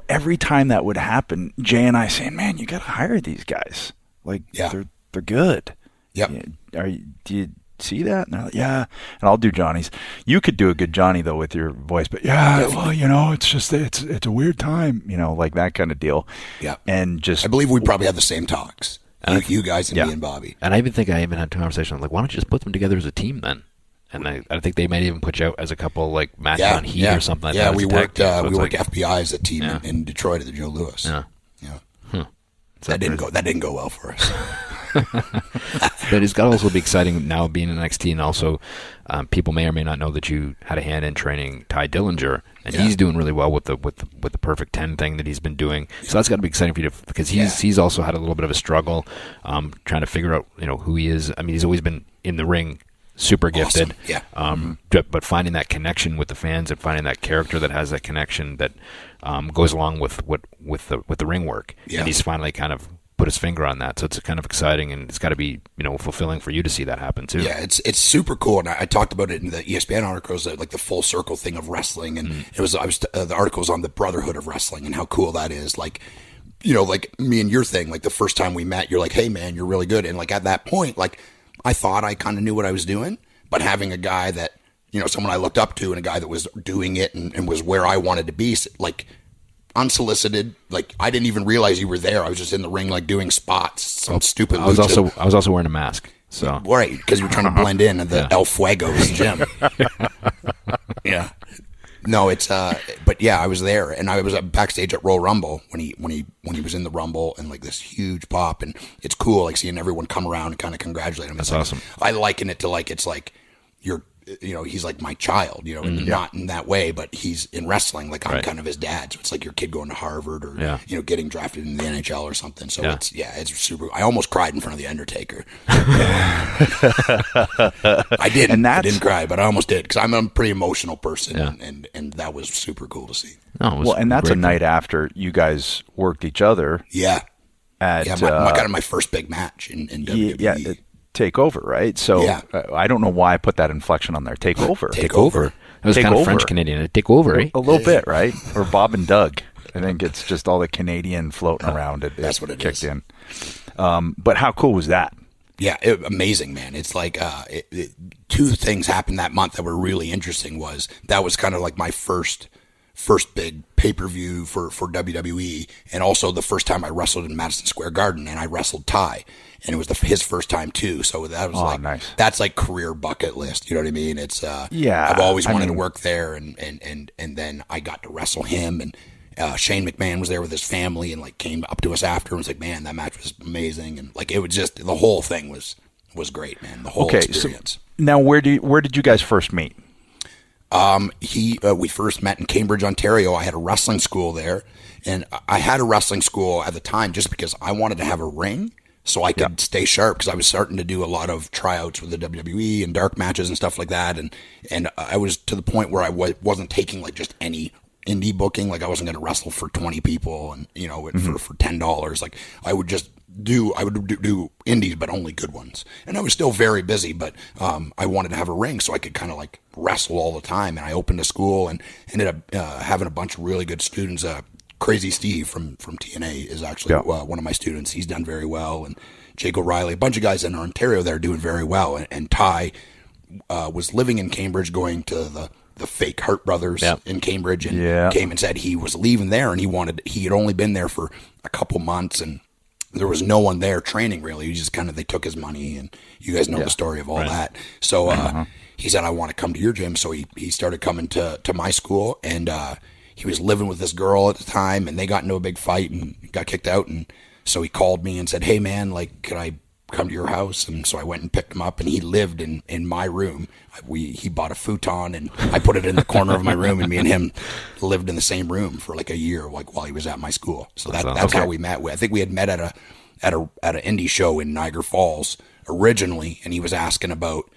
every time that would happen, Jay and I saying, man, you got to hire these guys. Like, they're good. Yep. Do you see that? And they're like, yeah. And I'll do Johnny's. You could do a good Johnny, though, with your voice. But, well, it's just, it's a weird time, like that kind of deal. Yeah. And just. I believe we probably had the same talks. You guys and me and Bobby. And I even think I even had a conversation like, why don't you just put them together as a team then? And I think they might even put you out as a couple, like match on Heat or something like that. Yeah, we worked FBI as a team in Detroit at the Joe Louis. Yeah. That didn't go well for us. But it's got to also be exciting now being in NXT, and also people may or may not know that you had a hand in training Tye Dillinger, and he's doing really well with the Perfect 10 thing that he's been doing. So that's got to be exciting for you because he's also had a little bit of a struggle trying to figure out who he is. I mean, he's always been in the ring, super gifted. Awesome. But finding that connection with the fans and finding that character that has that connection that goes along with the ring work, and he's finally kind of put his finger on that. So it's kind of exciting, and it's got to be fulfilling for you to see that happen too. Yeah, it's super cool, and I talked about it in the ESPN articles, like the full circle thing of wrestling, and the articles on the brotherhood of wrestling and how cool that is. Like, like me and your thing, like the first time we met, you're like, hey man, you're really good, and like at that point, like I thought I kind of knew what I was doing, but having a guy that someone I looked up to and a guy that was doing it and was where I wanted to be, like. Unsolicited, like I didn't even realize you were there. I was just in the ring, like doing spots, some stupid. I was also wearing a mask, so right because you were trying to blend in at the El Fuego's gym. Yeah, no, it's but yeah, I was there, and I was backstage at Royal Rumble when he was in the Rumble, and like this huge pop, and it's cool, like seeing everyone come around and kind of congratulate him. That's like, awesome. I liken it to like it's like you're. He's like my child, not in that way, but he's in wrestling. Like I'm kind of his dad. So it's like your kid going to Harvard or, getting drafted in the NHL or something. So it's super. I almost cried in front of the Undertaker. I didn't. I didn't cry, but I almost did because I'm a pretty emotional person, and that was super cool to see. Well, and that's a night after you guys worked each other. Yeah. My first big match in WWE. Yeah. Take over, right? So I don't know why I put that inflection on there. Take over. Take over. It was kind of French Canadian. Take over, eh? A little bit, right? Or Bob and Doug. I think it's just all the Canadian floating around. That's what it kicked is. in. But how cool was that? Yeah, amazing, man. It's like two things happened that month that were really interesting. That was kind of like my first big pay-per-view for WWE, and also the first time I wrestled in Madison Square Garden, and I wrestled Tye, and it was his first time too. So that was nice. That's like career bucket list. You know what I mean? It's yeah. I've always wanted to work there, and then I got to wrestle him, and Shane McMahon was there with his family, and like came up to us after and was like, "Man, that match was amazing," and like it was just the whole thing was great, man. The whole experience. So now, where did you guys first meet? We first met in Cambridge, Ontario. I had a wrestling school there, and I had a wrestling school at the time just because I wanted to have a ring so I could stay sharp, because I was starting to do a lot of tryouts with the WWE and dark matches and stuff like that, and I was to the point where I wasn't taking like just any indie booking. Like I wasn't going to wrestle for 20 people and for $10. Like I would do indies, but only good ones. And I was still very busy, but I wanted to have a ring so I could kind of like wrestle all the time. And I opened a school and ended up having a bunch of really good students. Crazy Steve from TNA is actually one of my students. He's done very well. And Jake O'Reilly, a bunch of guys in Ontario that are doing very well. And Tye was living in Cambridge, going to the fake Hart Brothers in Cambridge, and came and said he was leaving there, and he had only been there for a couple months, and there was no one there training really. He just they took his money, and you guys know the story of all that. So he said, I want to come to your gym. So he started coming to my school, and he was living with this girl at the time, and they got into a big fight and got kicked out. And so he called me and said, hey man, like, could I come to your house? And so I went and picked him up, and he lived in my room. He bought a futon, and I put it in the corner of my room, and me and him lived in the same room for like a year, like while he was at my school. So that's how we met. I think we had met at an indie show in Niagara Falls originally, and he was asking about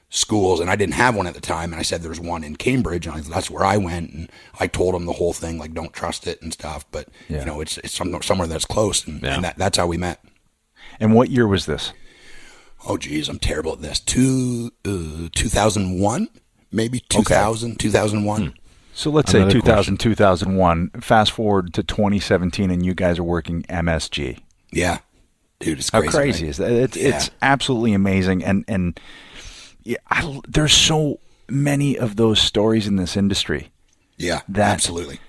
schools, and I didn't have one at the time, and I said there's one in Cambridge, and that's where I went, and I told him the whole thing, like don't trust it and stuff, but it's somewhere that's close, and that's how we met. And what year was this? Oh, geez, I'm terrible at this. 2001, maybe 2001. So let's say 2000, 2001. Fast forward to 2017, and you guys are working MSG. Yeah, dude, it's crazy. How crazy is that? It's absolutely amazing, and there's so many of those stories in this industry. Yeah, absolutely.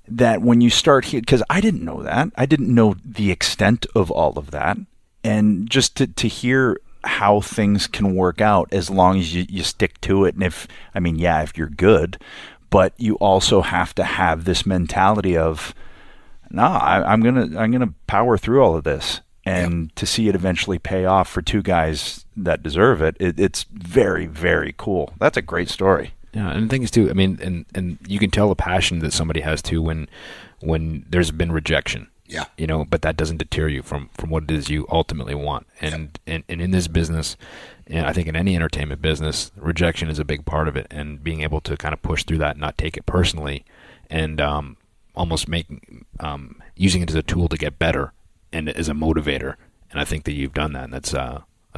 That when you start here, because I didn't know that. I didn't know the extent of all of that. And just to hear how things can work out as long as you stick to it. And if you're good, but you also have to have this mentality of, I'm gonna power through all of this. And to see it eventually pay off for two guys that deserve it, it's very, very cool. That's a great story. Yeah, and the thing is too, and you can tell the passion that somebody has too when there's been rejection. Yeah. But that doesn't deter you from what it is you ultimately want. And in this business, and I think in any entertainment business, rejection is a big part of it, and being able to kind of push through that and not take it personally, and almost using it as a tool to get better and as a motivator. And I think that you've done that, and that's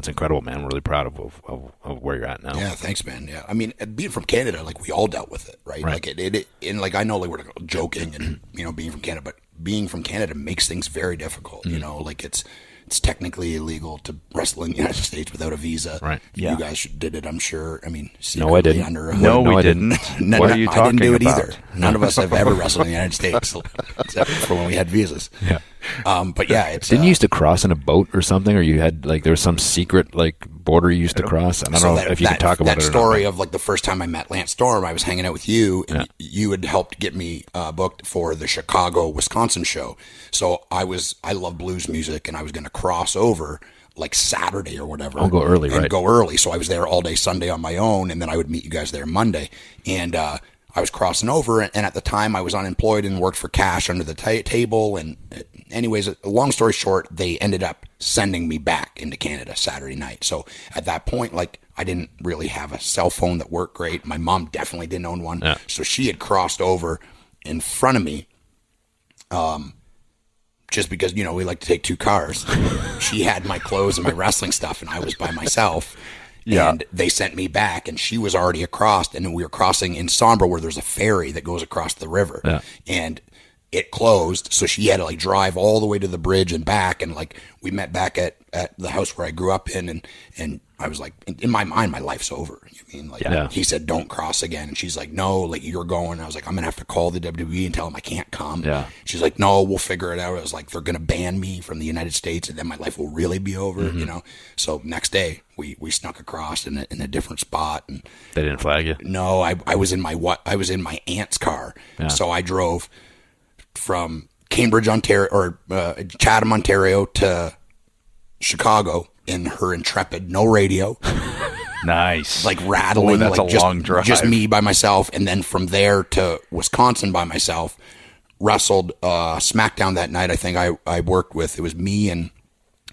incredible, man. I'm really proud of where you're at now. Yeah, thanks, man. Yeah, I mean, being from Canada, like we all dealt with it, right? Like and like I know, like we're joking and being from Canada, but being from Canada makes things very difficult. Like it's technically illegal to wrestle in the United States without a visa. Right. You guys did it, I'm sure. I mean, no, I didn't. Under a hood. No, we didn't. What are you talking about? I didn't do it either. None of us have ever wrestled in the United States, except for when we had visas. Yeah. But yeah, it's. Didn't you used to cross in a boat or something, or you had like there was some secret like border you used to cross? I don't know if you can talk about that it. Story of like the first time I met Lance Storm, I was hanging out with you, and you had helped get me booked for the Chicago, Wisconsin show. So I love blues music, and I was going to cross over like Saturday or whatever. I'll go early, and right? Go early. So I was there all day Sunday on my own, and then I would meet you guys there Monday, and. I was crossing over, and at the time I was unemployed and worked for cash under the table. And anyways, long story short, they ended up sending me back into Canada Saturday night. So at that point, like I didn't really have a cell phone that worked great. My mom definitely didn't own one. Yeah. So she had crossed over in front of me, just because, we like to take two cars. She had my clothes and my wrestling stuff, and I was by myself. Yeah. And they sent me back, and she was already across, and we were crossing in Sombra, where there's a ferry that goes across the river. Yeah. And it closed, so she had to like drive all the way to the bridge and back, and like we met back at the house where I grew up in, and I was like, in my mind, my life's over. I mean, like he said, don't cross again, and she's like, no, like you're going. I was like, I'm gonna have to call the WWE and tell them I can't come. Yeah. She's like, no, we'll figure it out. I was like, they're gonna ban me from the United States, and then my life will really be over, you know. So next day, we snuck across in a different spot, and they didn't flag you. No, I was in my aunt's car, so I drove from Cambridge, Ontario, or Chatham, Ontario, to Chicago in her Intrepid, no radio. Nice. Like rattling. That's like a long drive. Just me by myself. And then from there to Wisconsin by myself. Wrestled SmackDown that night. I think I worked with, it was me and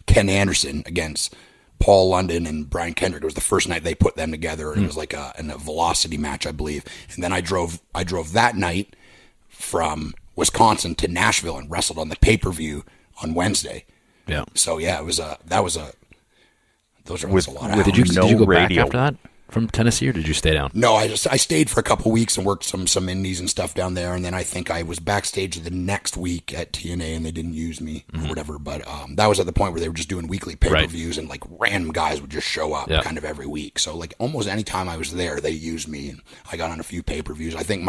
Ken Anderson against Paul London and Brian Kendrick. It was the first night they put them together. And it was like a velocity match, I believe. And then I drove that night from Wisconsin to Nashville and wrestled on the pay-per-view on Wednesday. Yeah. So yeah, it was those are a lot of hours. Did you go back after that from Tennessee, or did you stay down? No, I stayed for a couple weeks and worked some indies and stuff down there, and then I think I was backstage the next week at TNA, and they didn't use me or whatever. But that was at the point where they were just doing weekly pay-per-views, and like random guys would just show up kind of every week. So like almost any time I was there, they used me, and I got on a few pay-per-views. I think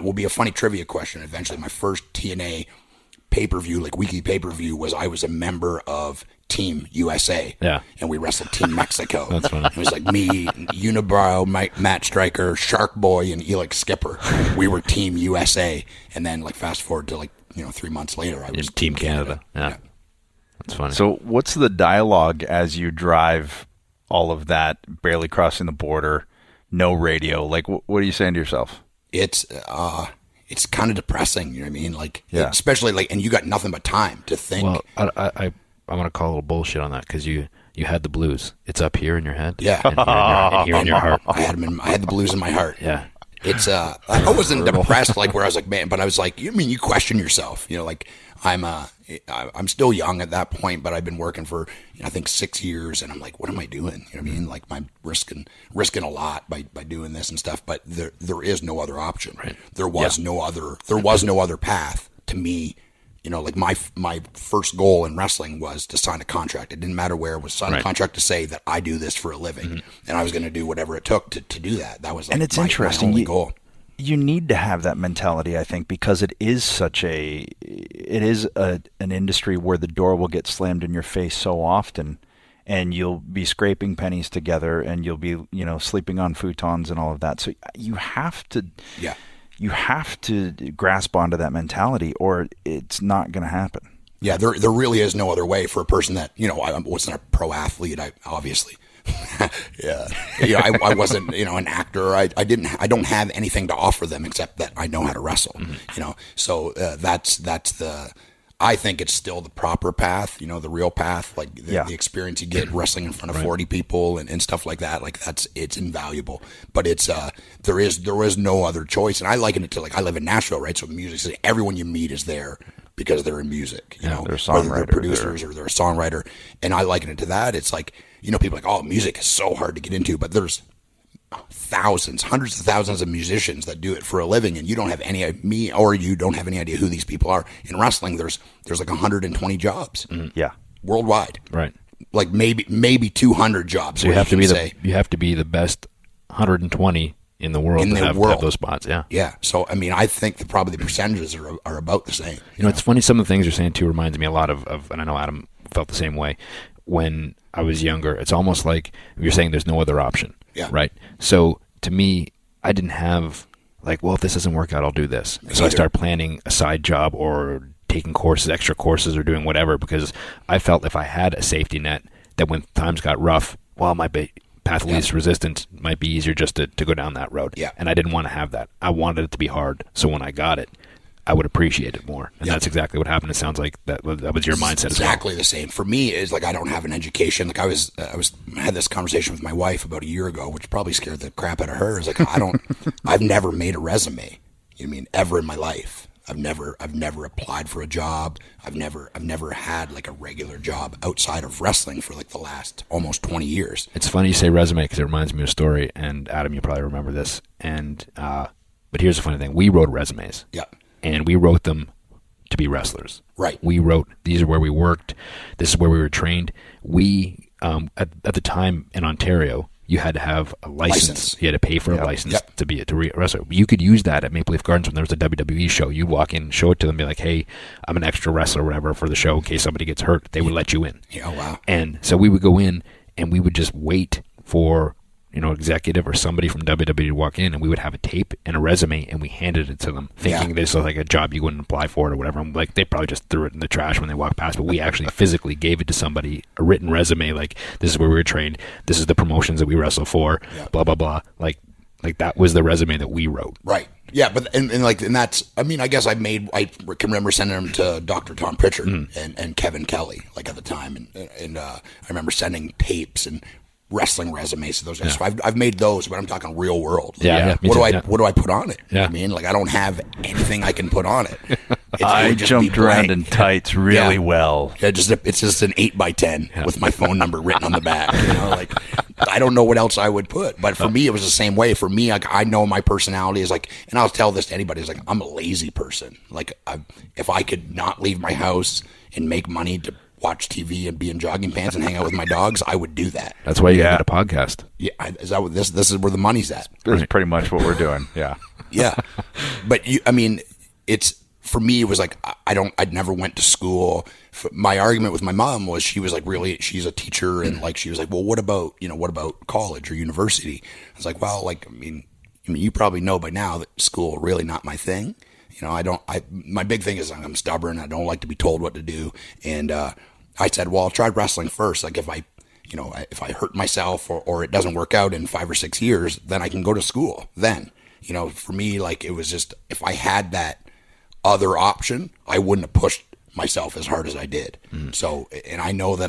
will be a funny trivia question eventually. My first TNA pay-per-view, like weekly pay-per-view, was I was a member of Team USA. Yeah. And we wrestled Team Mexico. That's funny. It was like me, Unibrow, Matt Stryker, Shark Boy, and Elix Skipper. We were Team USA. And then like fast forward to like, 3 months later, I was Team Canada. Yeah. That's funny. So what's the dialogue as you drive all of that, barely crossing the border, no radio? Like, what are you saying to yourself? It's kind of depressing, you know what I mean? Like, especially like, and you got nothing but time to think. Well, I want to call a little bullshit on that because you had the blues. It's up here in your head. Yeah. And here in your heart. I had the blues in my heart. Yeah. It's I wasn't depressed like where I was like, man, but I was like, you question yourself, like I'm still young at that point, but I've been working for I think 6 years, and I'm like, what am I doing? You know what I mean? Like I'm risking a lot by doing this and stuff, but there is no other option. Right. There was no other path to me. Like my first goal in wrestling was to sign a contract. It didn't matter where it was, sign a contract to say that I do this for a living, and I was going to do whatever it took to do that. That was like, and it's interesting. My only goal. You need to have that mentality, I think, because it is an industry where the door will get slammed in your face so often, and you'll be scraping pennies together, and you'll be sleeping on futons and all of that. So you have to. Yeah. You have to grasp onto that mentality, or it's not going to happen. Yeah, there really is no other way for a person that I wasn't a pro athlete. I obviously, I wasn't an actor. I don't have anything to offer them except that I know how to wrestle. So that's the. I think it's still the proper path, the real path, like the experience you get wrestling in front of 40 people and stuff like that. Like it's invaluable, but there is no other choice. And I liken it to like, I live in Nashville, right? So music, everyone you meet is there because they're in music, they're a songwriter, whether they're producers or they're a songwriter. And I liken it to that. It's like, people are like, oh, music is so hard to get into, but there's hundreds of thousands of musicians that do it for a living, and you don't have any idea who these people are. In wrestling, there's like 120 jobs, worldwide, right? Like maybe 200 jobs. So you have to be the best 120 in the world to have those spots. Yeah. So I mean, I think probably the percentages are about the same. It's funny. Some of the things you're saying too reminds me a lot of, and I know Adam felt the same way when I was younger. It's almost like you're saying there's no other option. Yeah. Right. So to me, I didn't have like, well, if this doesn't work out, I'll do this. So I started planning a side job or taking extra courses or doing whatever, because I felt if I had a safety net that when times got rough, well, my path of least resistance might be easier just to go down that road. Yeah. And I didn't want to have that. I wanted it to be hard. So when I got it, I would appreciate it more. And that's exactly what happened. It sounds like that was your mindset as well. Exactly the same. For me, is like I don't have an education. Like I had this conversation with my wife about a year ago, which probably scared the crap out of her. It's like I've never made a resume. Ever in my life. I've never applied for a job. I've never had like a regular job outside of wrestling for like the last almost 20 years. It's funny you say resume because it reminds me of a story. And Adam, you probably remember this. And but here's the funny thing: we wrote resumes. Yeah. and we wrote them to be wrestlers. Right. We wrote, these are where we worked, this is where we were trained. We, at the time in Ontario, you had to have a license. You had to pay for a license to be a wrestler. You could use that at Maple Leaf Gardens when there was a WWE show. You'd walk in, show it to them, be like, hey, I'm an extra wrestler or whatever for the show in case somebody gets hurt. They would let you in. Yeah, wow. And so we would go in and we would just wait for executive or somebody from WWE to walk in, and we would have a tape and a resume, and we handed it to them, thinking this was like a job you wouldn't apply for it or whatever. I'm like, they probably just threw it in the trash when they walked past, but we actually physically gave it to somebody, a written resume, like, this is where we were trained, this is the promotions that we wrestle for, blah, blah, blah. Like that was the resume that we wrote. Right. Yeah, but and that's, I mean, I guess I can remember sending them to Dr. Tom Pritchard and Kevin Kelly, like, at the time, and I remember sending tapes and wrestling resumes to those guys. So I've made those, but I'm talking real world. Like, what do I put on it? Yeah. I mean, like, I don't have anything I can put on it. I jumped around in tights really well. Yeah, it's just an 8x10 with my phone number written on the back. Like, I don't know what else I would put. But for me, it was the same way. For me, like, I know my personality is like, and I'll tell this to anybody, is like, I'm a lazy person. Like, if I could not leave my house and make money to watch TV and be in jogging pants and hang out with my dogs, I would do that. That's why you got a podcast. Yeah, is that what this is where the money's at? That's pretty much what we're doing. Yeah, yeah. But I mean, it's, for me, it was like, I'd never went to school. My argument with my mom was, she was like, she's a teacher, and like, she was like, well, what about college or university? I was like, well, like, I mean, you probably know by now that school really not my thing. My big thing is I'm stubborn. I don't like to be told what to do. And I said, well, I'll try wrestling first. Like, if I hurt myself or it doesn't work out in 5 or 6 years, then I can go to school. Then, for me, like, it was just, if I had that other option, I wouldn't have pushed myself as hard as I did. So, and I know that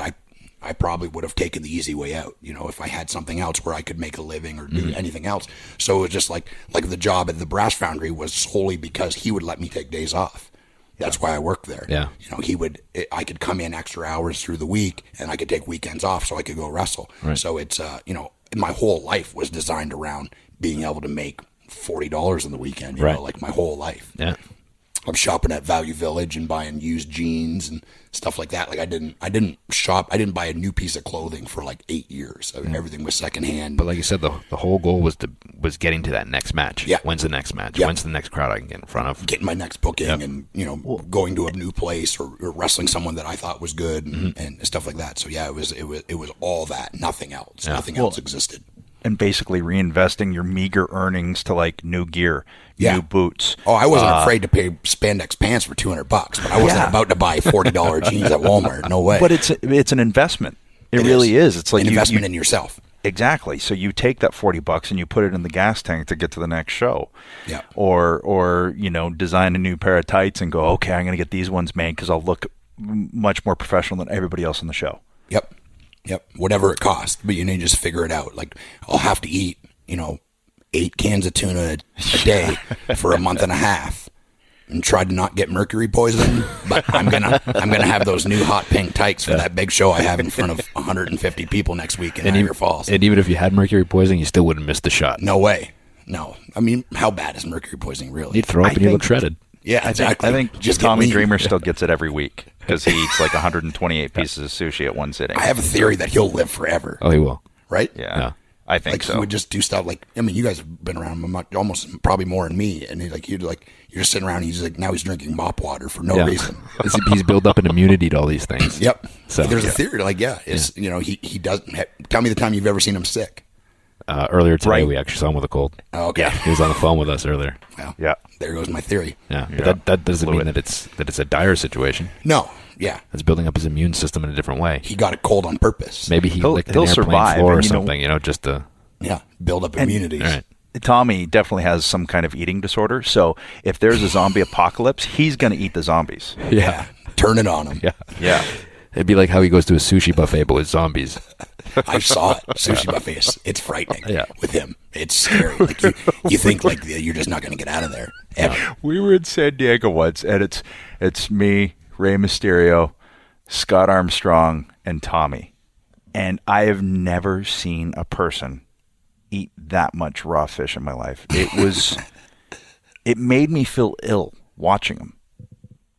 I probably would have taken the easy way out, if I had something else where I could make a living or do anything else. So it was just like the job at the brass foundry was solely because he would let me take days off. That's why I worked there. Yeah. I could come in extra hours through the week, and I could take weekends off so I could go wrestle. Right. So it's, my whole life was designed around being able to make $40 in the weekend, you know, like my whole life. Yeah. I'm shopping at Value Village and buying used jeans and stuff like that. Like, I didn't buy a new piece of clothing for like 8 years. I mean, everything was secondhand. But like you said, the whole goal was getting to that next match. Yeah. When's the next match? Yeah. When's the next crowd I can get in front of? Getting my next booking and, going to a new place or wrestling someone that I thought was good and stuff like that. So yeah, it was all that, nothing else. Yeah. Nothing else existed. And basically reinvesting your meager earnings to like new gear, new boots. Oh, I wasn't afraid to pay spandex pants for $200, but I wasn't about to buy $40 jeans at Walmart. No way. But it's an investment. It really is. It's like an investment in yourself. Exactly. So you take that $40 and you put it in the gas tank to get to the next show. Yeah. Or design a new pair of tights and go, okay, I'm going to get these ones made because I'll look much more professional than everybody else on the show. Yep. Whatever it costs, but you need to just figure it out. Like, I'll have to eat, 8 cans of tuna a day for a month and a half, and try to not get mercury poisoning. But I'm gonna have those new hot pink tights for that big show I have in front of 150 people next week in Niagara Falls. And even if you had mercury poisoning, you still wouldn't miss the shot. No way. No. I mean, how bad is mercury poisoning really? You'd throw up and you look shredded. Yeah, exactly. I think just Tommy Dreamer still gets it every week because he eats like 128 pieces of sushi at one sitting. I have a theory that he'll live forever. Oh, he will. Right? Yeah. I think so. He would just do stuff like, I mean, you guys have been around him almost probably more than me, and you're just sitting around. He's like, now he's drinking mop water for no reason. He's built up an immunity to all these things. Yep. So there's a theory like, he doesn't. Tell me the time you've ever seen him sick. Earlier today, we actually saw him with a cold. Oh, okay. Yeah, he was on the phone with us earlier. Well, yeah. There goes my theory. Yeah, but that doesn't mean that it's a dire situation. No. Yeah. It's building up his immune system in a different way. He got a cold on purpose. Maybe he'll licked an airplane survive, floor or and something, just to build up immunity. Right. Tommy definitely has some kind of eating disorder, so if there's a zombie apocalypse, he's going to eat the zombies. Yeah. Turn it on him. Yeah. It'd be like how he goes to a sushi buffet, but with zombies. I saw it. Sushi buffet. It's frightening with him. It's scary. Like you think like you're just not going to get out of there. Ever. We were in San Diego once, and it's me, Rey Mysterio, Scott Armstrong, and Tommy. And I have never seen a person eat that much raw fish in my life. It made me feel ill watching him.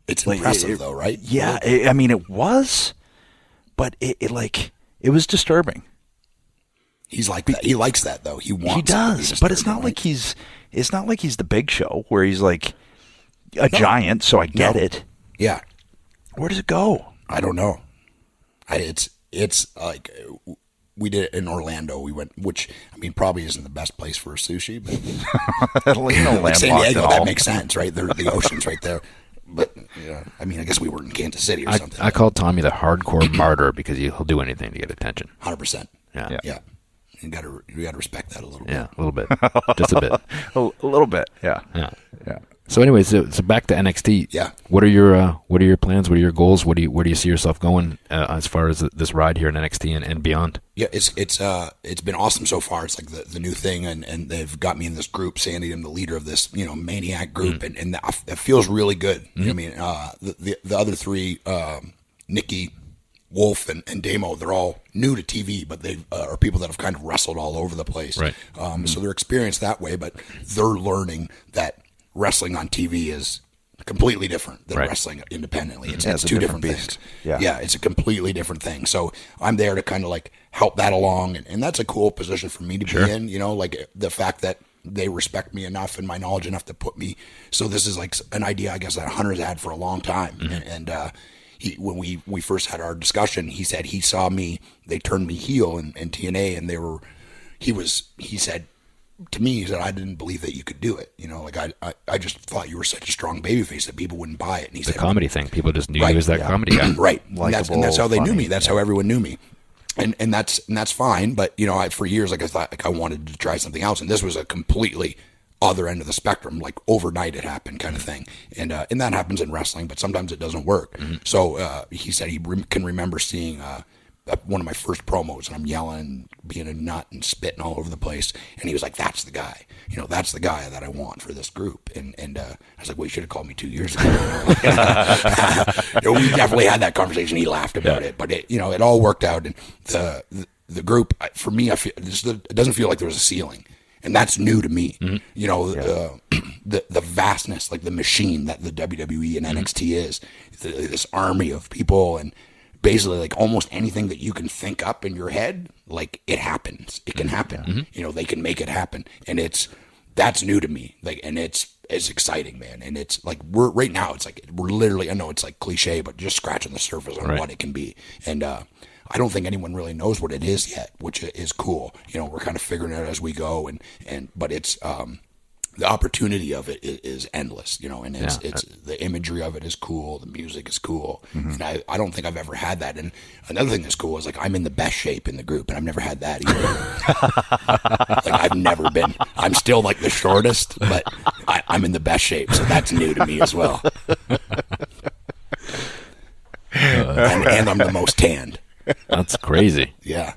It's impressive, though, right? Yeah, it was, but it was disturbing. He's like that. He likes that, though. He wants. He does, but it's not like he's the Big Show where he's like a giant. So I get it. Yeah. Where does it go? I don't know. It's like we did it in Orlando. We went, which probably isn't the best place for a sushi, but like San Diego, that makes sense, right? The ocean's right there. But I guess we were in Kansas City or something. I call Tommy the hardcore martyr because he'll do anything to get attention. 100%. Yeah. You got to respect that a little bit. Yeah, a little bit, just a bit, a little bit. Yeah. So, anyways, so back to NXT. Yeah. What are your plans? What are your goals? Where do you see yourself going as far as this ride here in NXT and beyond? Yeah, it's been awesome so far. It's like the new thing, and they've got me in this group. Sandy, I'm the leader of this maniac group, and that feels really good. The other three, Nikki, Wolf, and Damo, they're all new to TV, but they are people that have kind of wrestled all over the place. Right. So they're experienced that way, but they're learning that wrestling on TV is completely different than wrestling independently. It's two different things. Yeah, it's a completely different thing. So I'm there to kind of like help that along, and that's a cool position for me to be in. Like the fact that they respect me enough and my knowledge enough to put me. So this is like an idea I guess that Hunter's had for a long time, and when we first had our discussion, he said he saw me. They turned me heel in TNA, and he said to me, he said, I didn't believe that you could do it. I just thought you were such a strong babyface that people wouldn't buy it. And he said, comedy thing. People just knew you as that comedy guy. Right. And that's how they knew me. That's how everyone knew me. And that's fine. But, for years, I thought I wanted to try something else. And this was a completely other end of the spectrum, like overnight it happened kind of thing. And that happens in wrestling, but sometimes it doesn't work. So he said he can remember seeing one of my first promos, and I'm yelling, being a nut and spitting all over the place. And he was like, that's the guy. That's the guy that I want for this group. And I was like, well, you should have called me 2 years ago. We definitely had that conversation. He laughed about it, but it all worked out. And the group, for me, it doesn't feel like there was a ceiling. And that's new to me. The vastness, like the machine that the WWE and NXT is, this army of people, and basically like almost anything that you can think up in your head, like it happens. It can happen. They can make it happen, and that's new to me. Like, and it's exciting, man. And it's like right now, it's like we're literally. I know it's like cliche, but just scratching the surface on what it can be. And I don't think anyone really knows what it is yet, which is cool. We're kind of figuring it out as we go, but it's the opportunity of it is endless, and it's the imagery of it is cool, the music is cool, and I don't think I've ever had that. And another thing that's cool is like I'm in the best shape in the group, and I've never had that either. Like I've never been. I'm still like the shortest, but I'm in the best shape, so that's new to me as well. And I'm the most tanned. That's crazy. Yeah.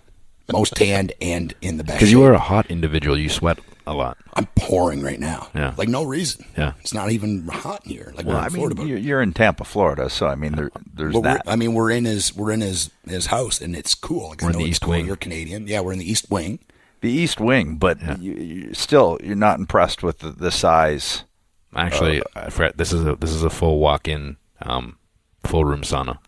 Most tanned and in the best shape. Because you are a hot individual. You sweat a lot. I'm pouring right now. Yeah. Like no reason. Yeah. It's not even hot in here. Like we're in Florida. You're in Tampa, Florida, so there's that. We're in his house, and it's cool. Like, we're in the East Wing. You're Canadian. Yeah, we're in the East Wing. The East Wing, but you're not impressed with the size. Actually, I forgot, this is a full walk-in, full room sauna.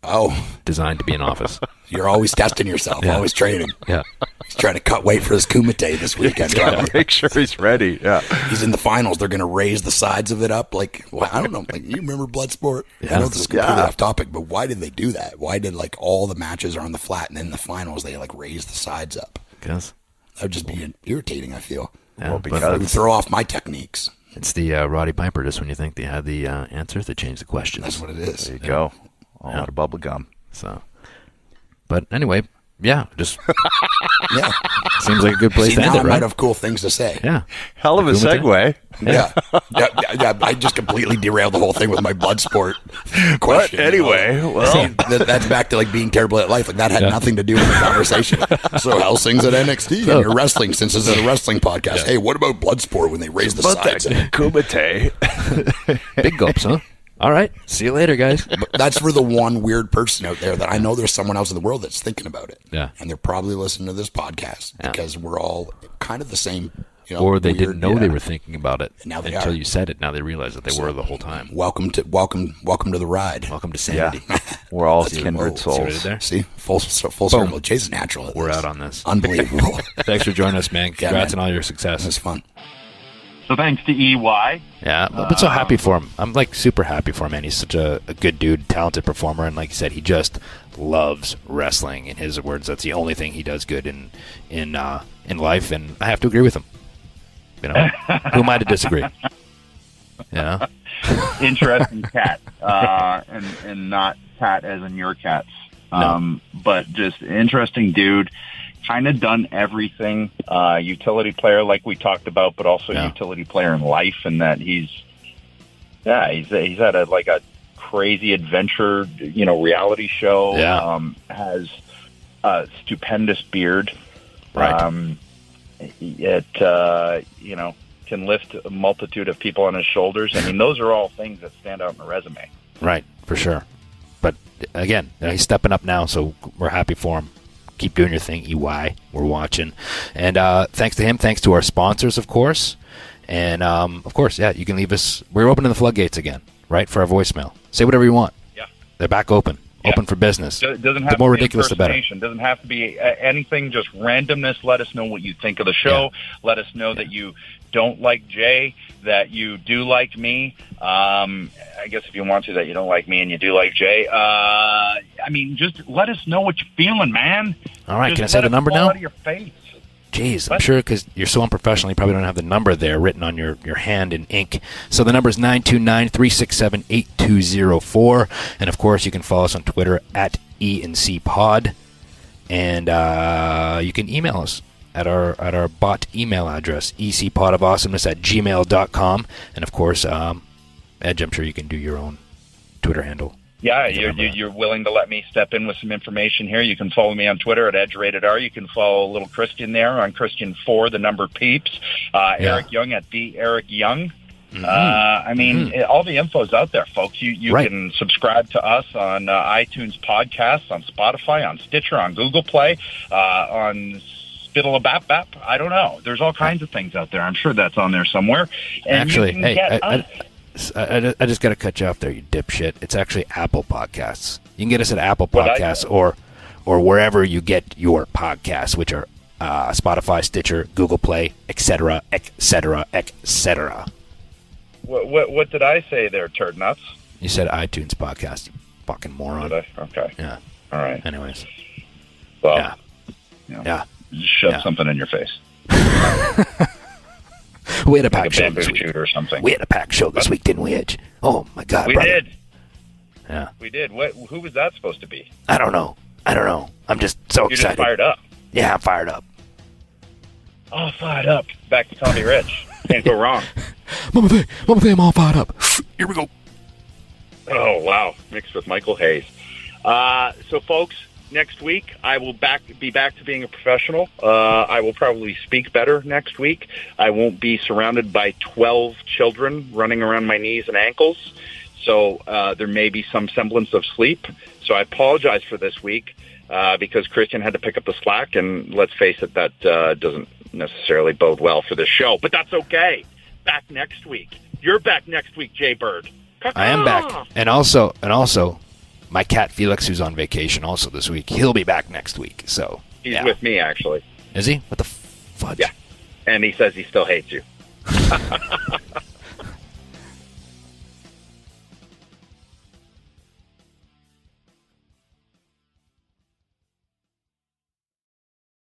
Oh, designed to be an office. You're always testing yourself, always training. Yeah, he's trying to cut weight for his Kumite this weekend. Make sure he's ready. Yeah, he's in the finals. They're going to raise the sides of it up. Like, well, I don't know. Like, you remember Bloodsport? Yeah. I know this is completely off topic, but why did they do that? Why did like all the matches are on the flat, and then in the finals they like raise the sides up? Because that would just be irritating. I feel. Yeah, well, because it would throw off my techniques. It's the Roddy Piper. Just when you think they had the answers, they change the questions. That's what it is. There you go. All out of bubble gum. So, but anyway, just seems like a good place to end it, right? I might have cool things to say. Yeah, hell of a segue. Yeah. I just completely derailed the whole thing with my Bloodsport question. But anyway, well, that's back to like being terrible at life. Like that had nothing to do with the conversation. So Helsing's at NXT and you're wrestling since this is a wrestling podcast. Hey, what about Bloodsport when they raise the sides? Kumite. Big gulps, huh? All right. See you later, guys. But that's for the one weird person out there that I know there's someone else in the world that's thinking about it. Yeah. And they're probably listening to this podcast because we're all kind of the same or they weird, didn't know they were thinking about it now they until are. you said it. Now they realize that they were the whole time. Welcome to the ride. Welcome to sanity. Yeah. We're all That's kindred whoa. See what I did souls. there? See, full circle. Jay's natural. We're out on this. Unbelievable. Thanks for joining us, man. Congrats man. on all your success. It was fun. So thanks to EY. Yeah, I've been so happy for him. I'm like super happy for him, man. He's such a good dude, talented performer, and like you said, he just loves wrestling. In his words, that's the only thing he does good in life, and I have to agree with him. You know, who am I to disagree? Yeah. Interesting cat, and not cat as in your cats, but just interesting dude. Kind of done everything. Utility player, like we talked about, but also utility player in life, and that he's had a crazy adventure, reality show. Yeah. Has a stupendous beard. Right. Can lift a multitude of people on his shoulders. I mean, those are all things that stand out in a resume. Right, for sure. But again, he's stepping up now, so we're happy for him. Keep doing your thing, EY. We're watching. And thanks to him, thanks to our sponsors, of course. And, of course, you can leave us. We're opening the floodgates again, right, for our voicemail. Say whatever you want. Yeah. They're back open. Open for business. It doesn't have the more to be ridiculous, the better. impersonation. Doesn't have to be anything, just randomness. Let us know what you think of the show. Yeah. Let us know that you don't like Jay, that you do like me. I guess if you want to, that you don't like me and you do like Jay. Just let us know what you're feeling, man. All right, just can I say the number now? Out of your face. Jeez, I'm sure because you're so unprofessional, you probably don't have the number there written on your hand in ink. So the number is 929-367-8204. And, of course, you can follow us on Twitter at E&C Pod. And you can email us at our bot email address, ecpodofawesomeness@gmail.com. And, of course, Edge, I'm sure you can do your own Twitter handle. Yeah, you're willing to let me step in with some information here. You can follow me on Twitter at EdgeRatedR. You can follow little Christian there on Christian4, the number Peeps. Eric Young at the Eric Young. All the info's out there, folks. You can subscribe to us on iTunes podcasts, on Spotify, on Stitcher, on Google Play, on Spittle-a-bap-bap. I don't know. There's all kinds of things out there. I'm sure that's on there somewhere. And actually, you can get us. I just got to cut you off there, you dipshit. It's actually Apple Podcasts. You can get us at Apple Podcasts or wherever you get your podcasts, which are Spotify, Stitcher, Google Play, etc., etc., etc. What did I say there, turd nuts? You said iTunes Podcast, you fucking moron. Did I? Okay. Yeah. All right. Anyways. Well. Yeah. Just shove something in your face. We had a packed show this week. Or something. We had a packed show this week, didn't we, Edge? Oh, my God, we brother. did. Yeah. We did. Who was that supposed to be? I don't know. I'm just so excited. You're just fired up. Yeah, I'm fired up. All fired up. Back to Tommy Rich. Can't go wrong. Mama Faye, I'm all fired up. Here we go. Oh, wow. Mixed with Michael Hayes. So, folks, next week, I will be back to being a professional. I will probably speak better next week. I won't be surrounded by 12 children running around my knees and ankles. So there may be some semblance of sleep. So I apologize for this week because Christian had to pick up the slack. And let's face it, that doesn't necessarily bode well for this show. But that's okay. Back next week. You're back next week, Jay Bird. I am back. And also, my cat Felix, who's on vacation also this week, he'll be back next week. So he's with me, actually. Is he? What the fudge? Yeah. And he says he still hates you.